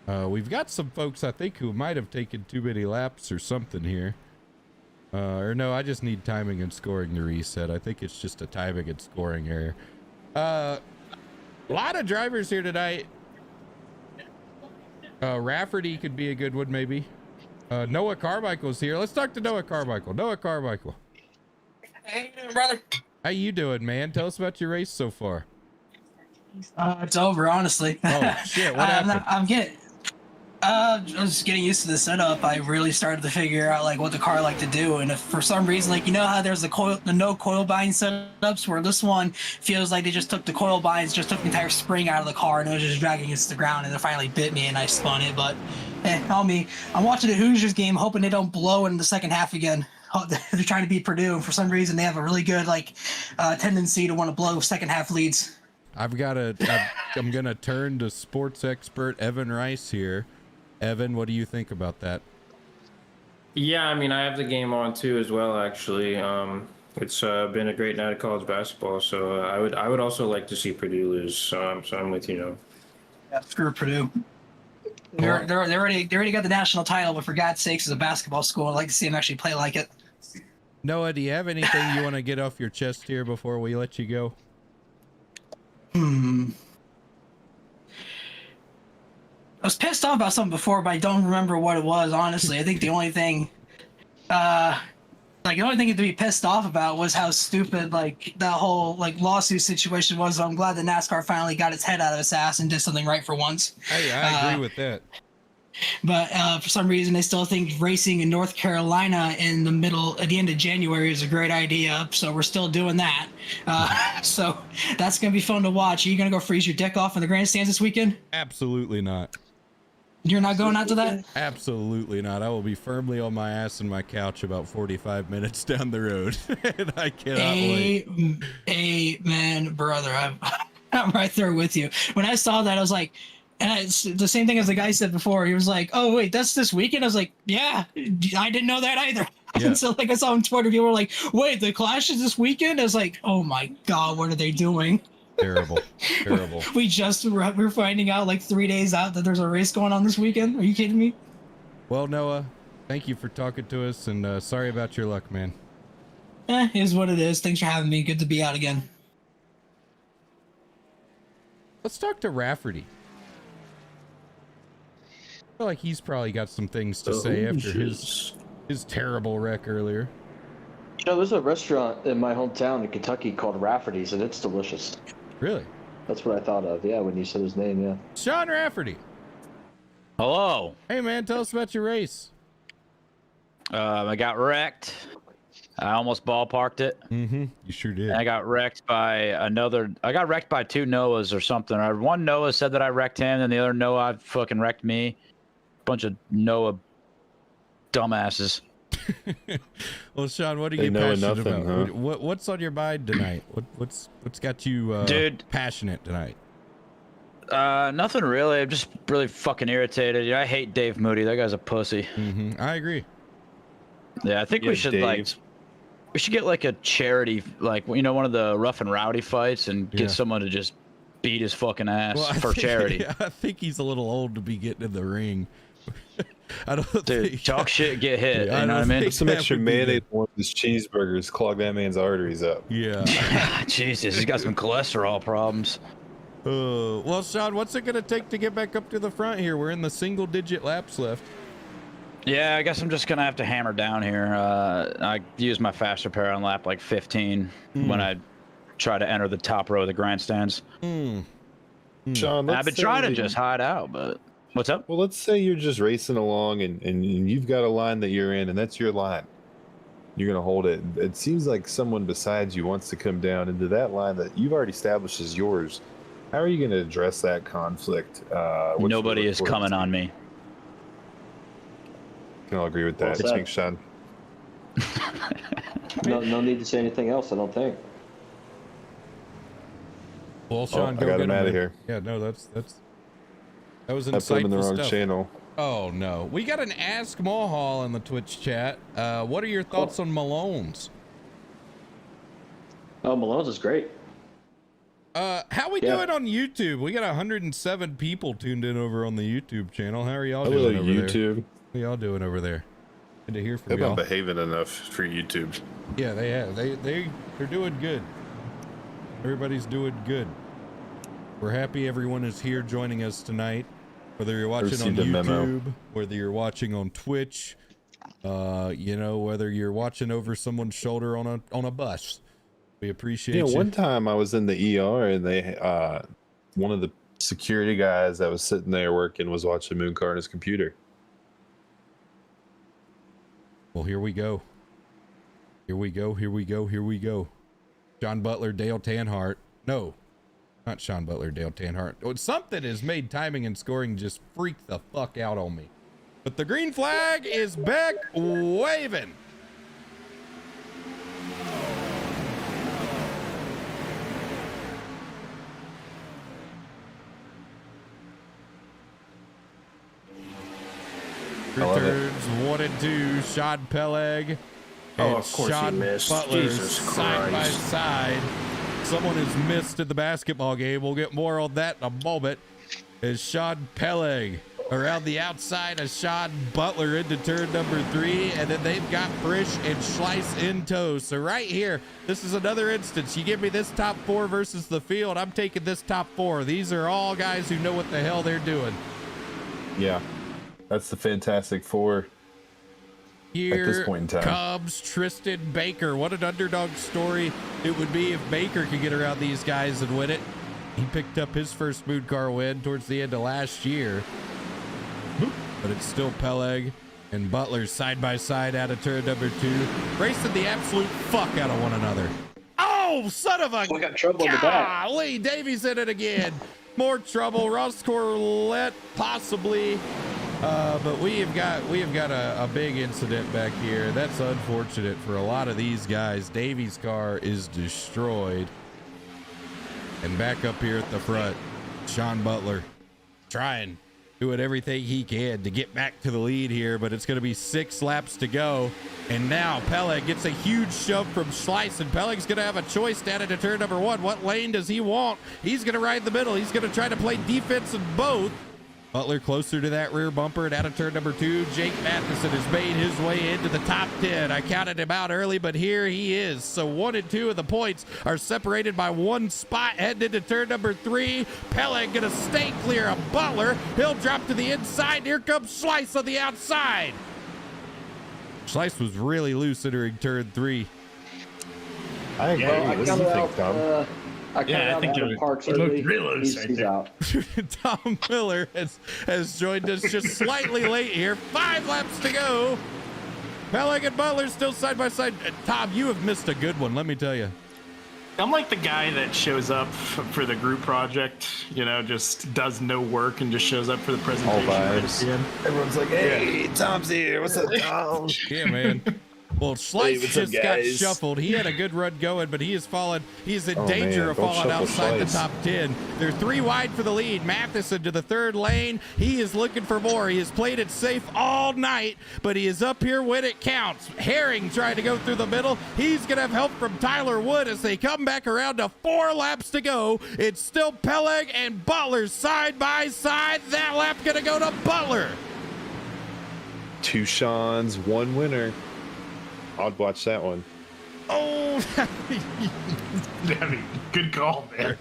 We've got some folks, I think, who might have taken too many laps or something here. Or no, I just need timing and scoring to reset. I think it's just a timing and scoring error. A lot of drivers here tonight. Rafferty could be a good one, maybe. Noah Carmichael's here. Let's talk to Noah Carmichael. Noah Carmichael. Hey, how you doing, brother? How you doing, man? Tell us about your race so far. It's over, honestly. Oh, shit. What happened? I was getting used to the setup. I really started to figure out like what the car liked to do, and if for some reason, like, you know how there's the no coil bind setups, where this one feels like they just took the coil binds, just took the entire spring out of the car, and it was just dragging against the ground, and it finally bit me, and I spun it. But on me, I'm watching the Hoosiers game, hoping they don't blow in the second half again. They're trying to beat Purdue, and for some reason they have a really good tendency to want to blow second half leads. I'm gonna turn to sports expert Evan Rice here. Evan, what do you think about that? Yeah, I mean, I have the game on too as well. Actually, it's been a great night of college basketball. So I would also like to see Purdue lose. So I'm with you, know. Yeah, screw Purdue. They already got the national title, but for God's sakes, as a basketball school, I'd like to see them actually play like it. Noah, do you have anything you want to get off your chest here before we let you go? I was pissed off about something before, but I don't remember what it was, honestly. I think the only thing to be pissed off about was how stupid that whole lawsuit situation was. So I'm glad that NASCAR finally got its head out of its ass and did something right for once. Hey, I agree with that. But for some reason, they still think racing in North Carolina at the end of January is a great idea. So we're still doing that. So that's going to be fun to watch. Are you going to go freeze your dick off in the grandstands this weekend? Absolutely not. You're not going out to that? Absolutely not. I will be firmly on my ass in my couch about 45 minutes down the road. And I cannot wait. Amen, brother. I'm right there with you. When I saw that, I was like, and it's the same thing as the guy said before. He was like, "Oh wait, that's this weekend." I was like, "Yeah, I didn't know that either." Yeah. And so I saw on Twitter, people were like, "Wait, the Clash is this weekend?" I was like, "Oh my God, what are they doing?" Terrible. We're finding out 3 days out that there's a race going on this weekend. Are you kidding me? Well, Noah, thank you for talking to us, and sorry about your luck, man. Is what it is. Thanks for having me. Good to be out again. Let's talk to Rafferty. I feel like he's probably got some things to say after his terrible wreck earlier. There's a restaurant in my hometown in Kentucky called Rafferty's, and it's delicious. Really? That's what I thought of, yeah, when you said his name, yeah. Sean Rafferty. Hello. Hey, man, tell us about your race. I got wrecked. I almost ballparked it. Mm-hmm. You sure did. And I got wrecked by two Noahs or something. One Noah said that I wrecked him, and the other Noah fucking wrecked me. Bunch of Noah dumbasses. Well, Sean, what are They you know passionate nothing, about? huh? What's on your mind tonight? What's got you Dude. passionate tonight? Nothing really. I'm just really fucking irritated. I hate Dave Moody. That guy's a pussy. I agree. Yeah, I think Yeah, we should Dave. we should get like a charity, like one of the rough and rowdy fights, and Yeah. get someone to just beat his fucking ass Well, for charity. I think he's a little old to be getting in the ring. I don't Dude, think, talk shit, get hit. Yeah, I you know what I don't mean? think- Put some that extra would be mayonnaise on one of his cheeseburgers, clog that man's arteries up. Yeah. Jesus, he's got some cholesterol problems. Well, Sean, what's it gonna take to get back up to the front here? We're in the single-digit laps left. Yeah, I guess I'm just gonna have to hammer down here. I use my fast repair on lap like 15 when I try to enter the top row of the grandstands. Sean, I've been trying to just hide out, but what's up? Well, let's say you're just racing along and you've got a line that you're in, and that's your line. You're going to hold it. It seems like someone besides you wants to come down into that line that you've already established as yours. How are you going to address that conflict? Nobody is coming on me. Can all agree with that. Well said. Thanks, Sean. No need to say anything else, I don't think. Well, Sean, I go got get him out of man. here. Yeah, no, that was I put him in the insightful wrong stuff. channel. Oh no, we got an Ask Mulhall in the Twitch chat. What are your thoughts on Malone's? Oh, Malone's is great. How we Yeah. doing on YouTube? We got 107 people tuned in over on the YouTube channel. How are y'all Hello, doing over there? YouTube. What y'all doing over there? Good to hear from They've been y'all. behaving enough for YouTube. Yeah, they have. They're doing good. Everybody's doing good. We're happy everyone is here joining us tonight. Whether you're watching on received a memo. YouTube, whether you're watching on Twitch, whether you're watching over someone's shoulder on a bus. We appreciate you. One time I was in the ER and they one of the security guys that was sitting there working was watching Mooncar on his computer. Well, here we go. Here we go. Sean Butler, Dale Tanhart. No, not Sean Butler, Dale Tanhart. Oh, something has made timing and scoring just freak the fuck out on me. But the green flag is back waving. love it. Returns 1 and 2. Sean Peleg. Oh, and of course he Sean missed. Butler Jesus side by Christ. side. Someone has missed in the basketball game. We'll get more on that in a moment. Is Sean Peleg around the outside of Sean Butler into turn number 3, and then they've got Frisch and Schleiss in tow. So right here, this is another instance. You give me this top 4 versus the field, I'm taking this top 4. These are all guys who know what the hell they're doing. Yeah, that's the Fantastic Four. Here At this point in time. comes Tristan Baker. What an underdog story it would be if Baker could get around these guys and win it. He picked up his first Mooncar win towards the end of last year. But it's still Peleg and Butler side by side out of turn number 2, racing the absolute fuck out of one another. Oh, son of a... We got trouble in the back. Golly, Davies in it again. More trouble. Ross Corlett possibly. But we have got a big incident back here. That's unfortunate for a lot of these guys. Davies' car is destroyed. And back up here at the front, Sean Butler trying, doing everything he can to get back to the lead here, but it's going to be 6 laps to go. And now Peleg gets a huge shove from Schleiss, and Peleg's going to have a choice down into turn number 1. What lane does he want? He's going to ride the middle. He's going to try to play defense in both. Butler closer to that rear bumper and out of turn number 2. Jake Matheson has made his way into the top 10. I counted him out early, but here he is. So 1 and 2 of the points are separated by 1 spot heading into turn number 3. Peleg gonna stay clear of Butler. He'll drop to the inside. Here comes Schleiss on the outside. Schleiss was really loose entering turn 3. I agree. What do you think, Tom? I think Adam Parks early. He's out. Tom Miller has joined us just slightly late here. 5 laps to go. Peleg and Butler still side by side. Tom, you have missed a good one, let me tell you. I'm like the guy that shows up for the group project, you know, just does no work and just shows up for the presentation. vibes. Everyone's like, Hey, Tom's here. What's up, Tom? Yeah, man. Well, Slice what's up, just got guys? shuffled. He had a good run going, but he has fallen. He's in danger man, of don't falling shuffle outside the Slice. top 10. They're 3 wide for the lead. Matheson to the 3rd lane. He is looking for more. He has played it safe all night, but he is up here when it counts. Herring trying to go through the middle. He's going to have help from Tyler Wood as they come back around to 4 laps to go. It's still Peleg and Butler side by side. That lap going to go to Butler. 2 Sean's, 1 winner. I'd watch that one. Oh, I mean, good call, man.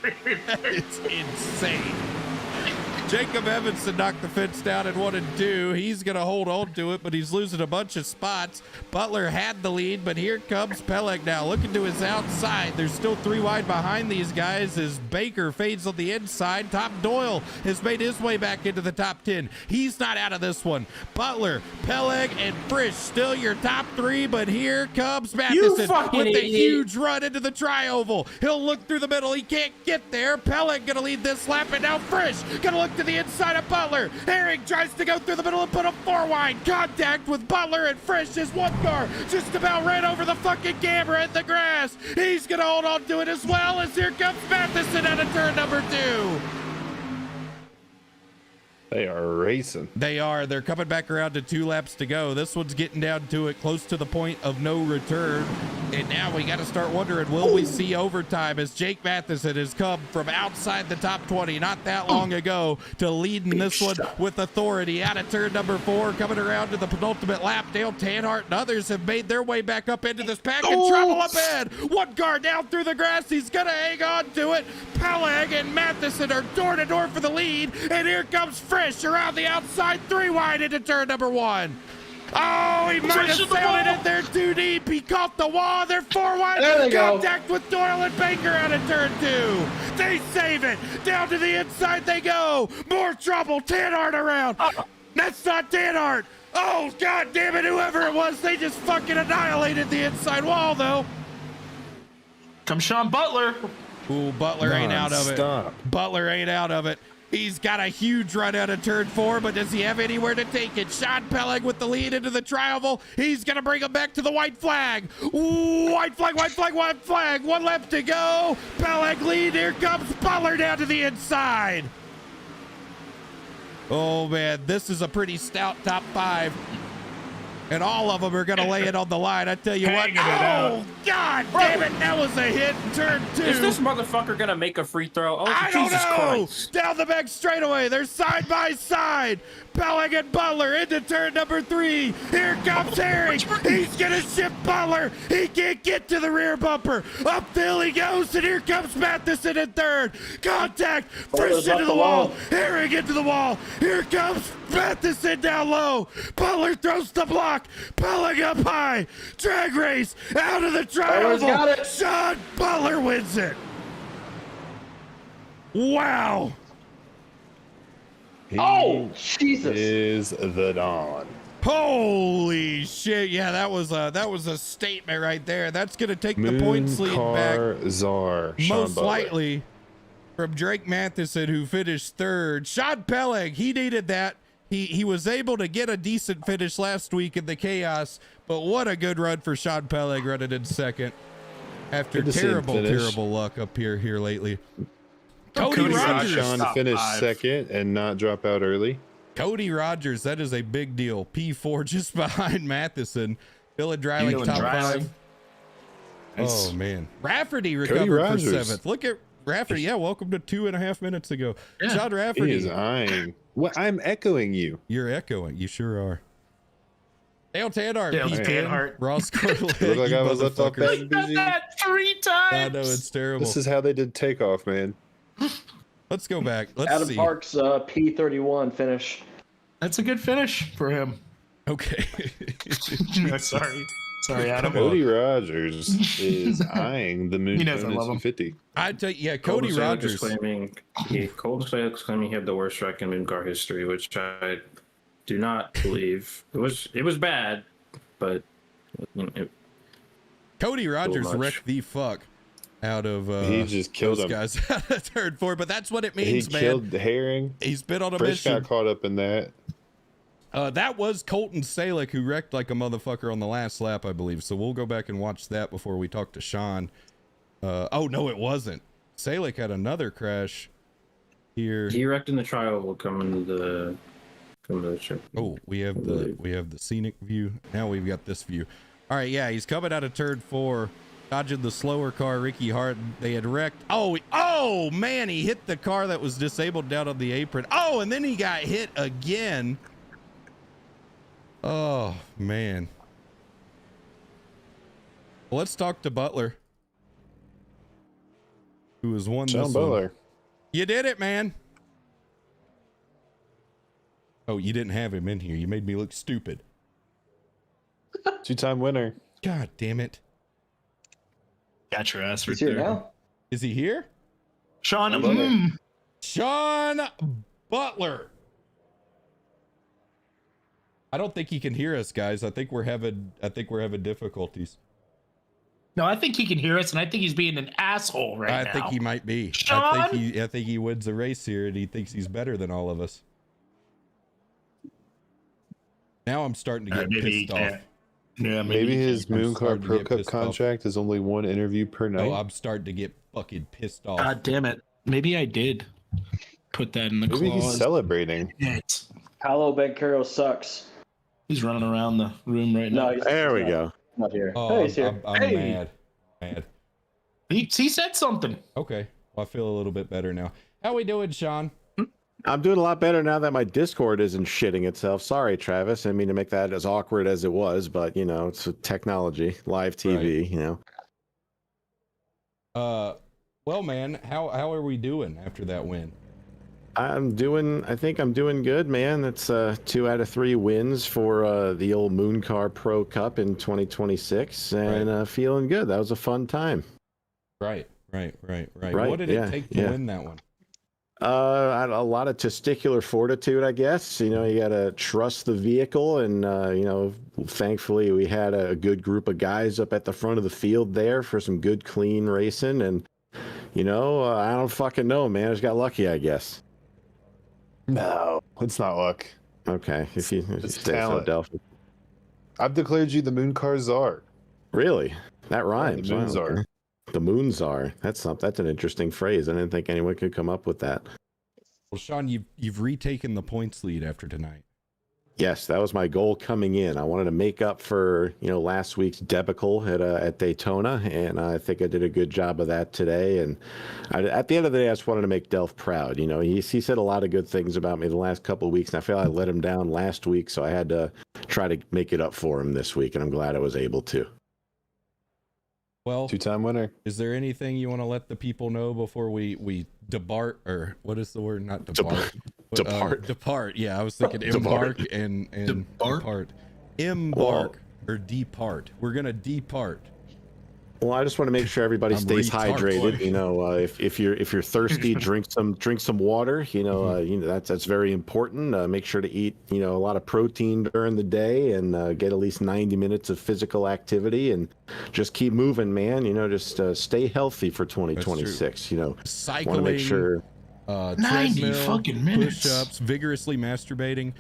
it's insane. Jacob Evanson knocked the fence down in 1 and 2. He's going to hold on to it, but he's losing a bunch of spots. Butler had the lead, but here comes Peleg now looking to his outside. There's still 3 wide behind these guys as Baker fades on the inside. Top Doyle has made his way back into the top 10. He's not out of this one. Butler, Peleg, and Frisch still your top 3, but here comes Matheson with a huge run into the tri-oval. He'll look through the middle. He can't get there. Peleg going to lead this lap, and now Frisch going to look to the inside of Butler. Herring tries to go through the middle and put a 4 wide. Contact with Butler and Frisch as one car just about ran over the fucking camera in the grass. He's going to hold on to it as well as here comes Matheson out of turn number 2. They are racing. They are. They're coming back around to 2 laps to go. This one's getting down to it, close to the point of no return. And now we got to start wondering, will we see overtime as Jake Matheson has come from outside the top 20 not that long ago to leading this one with authority out of turn number 4, coming around to the penultimate lap. Dale Tanhart and others have made their way back up into this pack and travel up ahead. One car down through the grass. He's going to hang on to it. Peleg and Matheson are door to door for the lead. And here comes Frisch around the outside, 3 wide into turn number 1. Oh, he might have sailed it in there too deep. He caught the wall. They're 4 wide. There they go. Contact with Doyle and Baker out of turn 2. They save it. Down to the inside they go. More trouble. Tanhart around. That's not Tanhart. Oh, God damn it. Whoever it was, they just fucking annihilated the inside wall, though. Come Sean Butler. Ooh, Butler ain't out of it. Non-stop. Butler ain't out of it. He's got a huge run out of turn 4, but does he have anywhere to take it? Sean Peleg with the lead into the tri-oval. He's going to bring him back to the white flag. Ooh, white flag, white flag, white flag. 1 lap to go. Peleg lead. Here comes Butler down to the inside. Oh, man, this is a pretty stout top 5. And all of them are going to lay it on the line. I tell you what. Oh, God damn it. That was a hit in turn 2. Is this motherfucker gonna make a free throw? Oh, I Jesus don't know. Christ. Down the back straightaway. They're side by side. Peleg and Butler into turn number 3. Here comes Herring. He's going to shift Butler. He can't get to the rear bumper. Up the hill he goes, and here comes Matheson in 3rd. Contact. Frisch into the wall. Herring into the wall. Here comes Matheson down low. Butler throws the block. Peleg up high. Drag race out of the Butler's got triangle. it. Sean Butler wins it. Wow. Oh, Jesus. Is the Dawn. Holy shit. Yeah, that was a statement right there. That's going to take the points lead back Mooncar Czar. Sean most Butler. likely from Drake Matheson, who finished 3rd. Sean Peleg, he needed that. He was able to get a decent finish last week in the chaos, but what a good run for Sean Peleg running in 2nd after Good to see him finish. terrible luck up here lately. Cody Cody Rogers. Rogers. Sean Top finished 5. 2nd and not drop out early. Cody Rogers, that is a big deal. P4 just behind Matheson. Dylan Dreiling Dylan top Dreiling. 5. Nice. Oh, man. Rafferty recovered for Rogers. 7th. Look at Rafferty. Yeah, welcome to 2.5 minutes ago. Yeah. John He Rafferty. is eyeing. What? I'm echoing you. You're echoing. You sure are. Dale Tanhart. Dale P10. Tanhart. Ross Corlett. Look like you I was left off motherfuckers. bad and busy. That 3 times. I know, it's terrible. This is how they did takeoff, man. Let's go back. Let's Adam see. Park's P31 finish. That's a good finish for him. Okay. No, sorry, Adam. Cody Rogers is eyeing the Moon He knows I love him. 50. I tell you, yeah, Cody Rogers. claiming he had the worst wreck in Mooncar history, which I do not believe. It was bad, but Cody Rogers much. wrecked the fuck out of he just killed those him. guys out of turn 4, but that's what it He means, man. killed the Herring. He's been on a Frisch mission. got caught up in that. That was Colton Salick who wrecked like a motherfucker on the last lap, I believe. So we'll go back and watch that before we talk to Sean. Oh no, it wasn't. Salick had another crash here. He wrecked in the trial. Will come into the show. Oh, we have the scenic view. Now we've got this view. All right, yeah, he's coming out of turn 4, dodging the slower car, Ricky Harton. They had wrecked. Oh man, he hit the car that was disabled down on the apron. Oh, and then he got hit again. Oh man. Well, let's talk to Butler, who has won John this Butler. one. You did it, man. Oh, you didn't have him in here. You made me look stupid. 2-time winner. God damn it. Got your ass right He's here there. now. Is he here? Sean, Sean Butler. I don't think he can hear us, guys. I think we're having difficulties. No, I think he can hear us, and I think he's being an asshole right now. I think he might be. Sean? I think he wins the race here, and he thinks he's better than all of us. Now I'm starting to get pissed off. Yeah, Maybe his Mooncar starting to Pro get Cup pissed contract is only 1 interview per night. Oh, I'm starting to get fucking pissed off. God damn it. Maybe I did put that in the Maybe clause. he's celebrating. Shit. Paolo Banquero sucks. He's running around the room right No, now. he's There we not, go. Not here. Oh, Hey, he's here. I'm Hey. mad. He said something. Okay, well, I feel a little bit better now. How we doing, Sean? I'm doing a lot better now that my Discord isn't shitting itself. Sorry, Travis. I didn't mean to make that as awkward as it was, but you know, it's technology, live TV, Right. you know. Well, man, how are we doing after that win? I think I'm doing good, man. That's 2 out of 3 wins for the old Mooncar Pro Cup in 2026, and feeling good. That was a fun time. Right. Right, What did yeah, it take to yeah. win that one? A lot of testicular fortitude, I guess. You know, you got to trust the vehicle, and you know, thankfully we had a good group of guys up at the front of the field there for some good, clean racing. And you know, I don't fucking know, man. I just got lucky, I guess. No, it's not luck. Okay, if you It's say so, talent. Delphi. I've declared you the Mooncar Czar. Really? That rhymes. the Moon Wow, Czar. okay. The Moon Czar. That's an interesting phrase. I didn't think anyone could come up with that. Well, Sean, you've retaken the points lead after tonight. Yes, that was my goal coming in. I wanted to make up for, you know, last week's debacle at Daytona, and I think I did a good job of that today. And at the end of the day, I just wanted to make Delph proud. You know, he said a lot of good things about me the last couple of weeks, and I feel I let him down last week, so I had to try to make it up for him this week, and I'm glad I was able to. Well, 2-time winner. is there anything you want to let the people know before we depart, or what is the word? Not depart. Depart. Depart. Yeah, I was thinking embark and depart. Embark or depart. We're gonna depart. Well, I just want to make sure everybody I'm stays retarded. hydrated. You know, if you're thirsty, drink some water. You know, you know that's very important. Make sure to eat, you know, a lot of protein during the day, and get at least 90 minutes of physical activity, and just keep moving, man. You know, just stay healthy for 2026. You know, Cycling. want to make sure. 90 treadmill, fucking minutes. Push-ups, vigorously masturbating.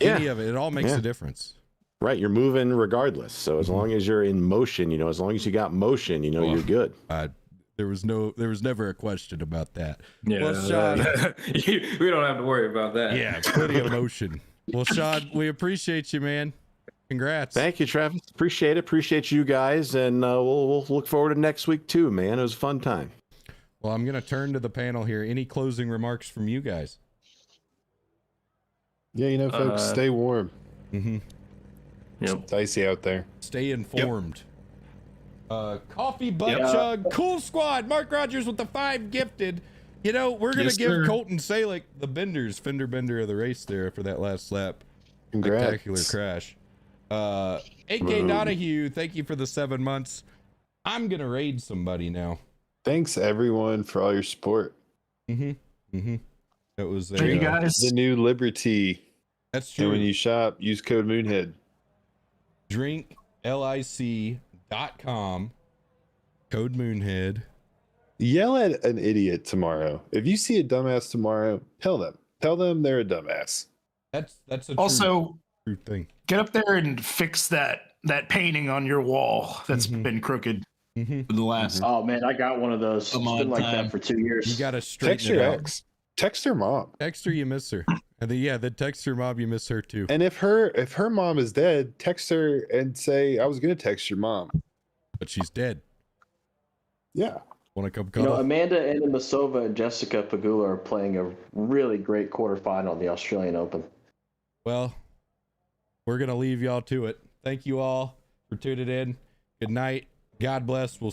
Yeah. Any of it all makes Yeah. a difference. Right, you're moving regardless. So as long as you're in motion, you know, as long as you got motion, you know, you're good. There was never a question about that. Yeah, Well, Sean, we don't have to worry about that. yeah, plenty of motion. Well, Sean, we appreciate you, man. Congrats. Thank you, Travis. Appreciate it. Appreciate you guys, and we'll look forward to next week too, man. It was a fun time. Well, I'm gonna turn to the panel here. Any closing remarks from you guys? Yeah, you know, folks, stay warm. Mm-hmm. Yep. It's icy out there. Stay informed. Coffee butt chug, cool squad. Mark Rogers with the 5 gifted. You know, we're gonna Yes, give sir. Colton Salick the fender bender of the race there for that last lap. Congrats. Spectacular crash. AK Donahue, thank you for the 7 months. I'm gonna raid somebody now. Thanks, everyone, for all your support. It was a, Hey, guys. The new Liberty. that's And true. when you shop, use code Moonhead. Drinklic.com, code Moonhead. Yell at an idiot tomorrow. If you see a dumbass tomorrow, tell them they're a dumbass. That's a Also, true thing. get up there and fix that painting on your wall that's been crooked for the last. Oh man, I got one of those. It's been like that for 2 years. You got to straighten Text it your out. ex. Text her mom. Text her, you miss her. And then text her mom, you miss her too. And if her mom is dead, text her and say, I was gonna text your mom. But she's dead. Yeah. Want to come You cuddle? know, Amanda Animasova and Jessica Pegula are playing a really great quarterfinal in the Australian Open. Well, we're going to leave y'all to it. Thank you all for tuning in. Good night. God bless. We'll